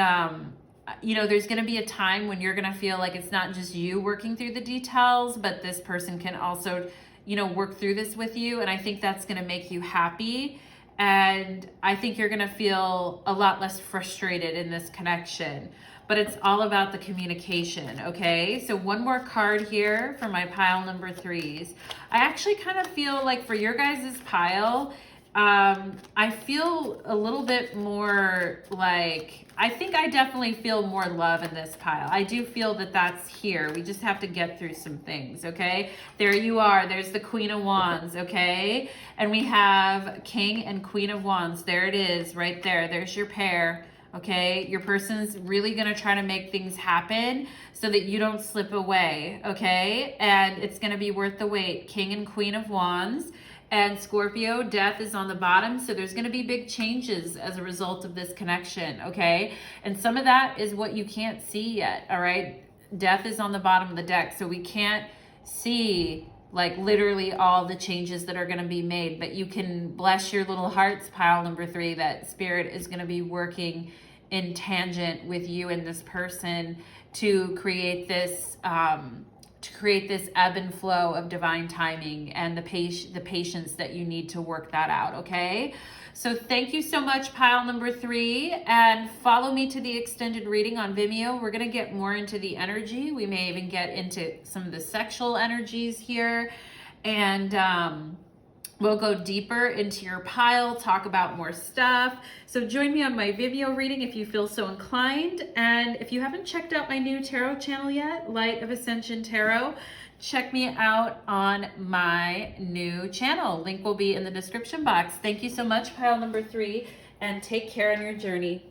you know, there's going to be a time when you're going to feel like it's not just you working through the details, but this person can also, you know, work through this with you. And I think that's going to make you happy. And I think you're going to feel a lot less frustrated in this connection. But it's all about the communication, okay? So one more card here for my pile number 3s. I actually kind of feel like for your guys' pile, I feel a little bit more like, I think I definitely feel more love in this pile. I do feel that that's here. We just have to get through some things, okay? There you are. There's the Queen of Wands, okay? And we have King and Queen of Wands. There it is right there. There's your pair, okay? Your person's really going to try to make things happen so that you don't slip away, okay? And it's going to be worth the wait. King and Queen of Wands. And Scorpio, death is on the bottom. So there's going to be big changes as a result of this connection, okay? And some of that is what you can't see yet, all right? Death is on the bottom of the deck. So we can't see like literally all the changes that are going to be made. But you can bless your little hearts, pile number 3, that Spirit is going to be working in tangent with you and this person to create this to create this ebb and flow of divine timing and the patience that you need to work that out, okay? So thank you so much, pile number 3, and follow me to the extended reading on Vimeo. We're gonna get more into the energy. We may even get into some of the sexual energies here, and we'll go deeper into your pile, talk about more stuff. So join me on my Vimeo reading if you feel so inclined. And if you haven't checked out my new tarot channel yet, Light of Ascension Tarot, check me out on my new channel. Link will be in the description box. Thank you so much, pile number 3, and take care on your journey.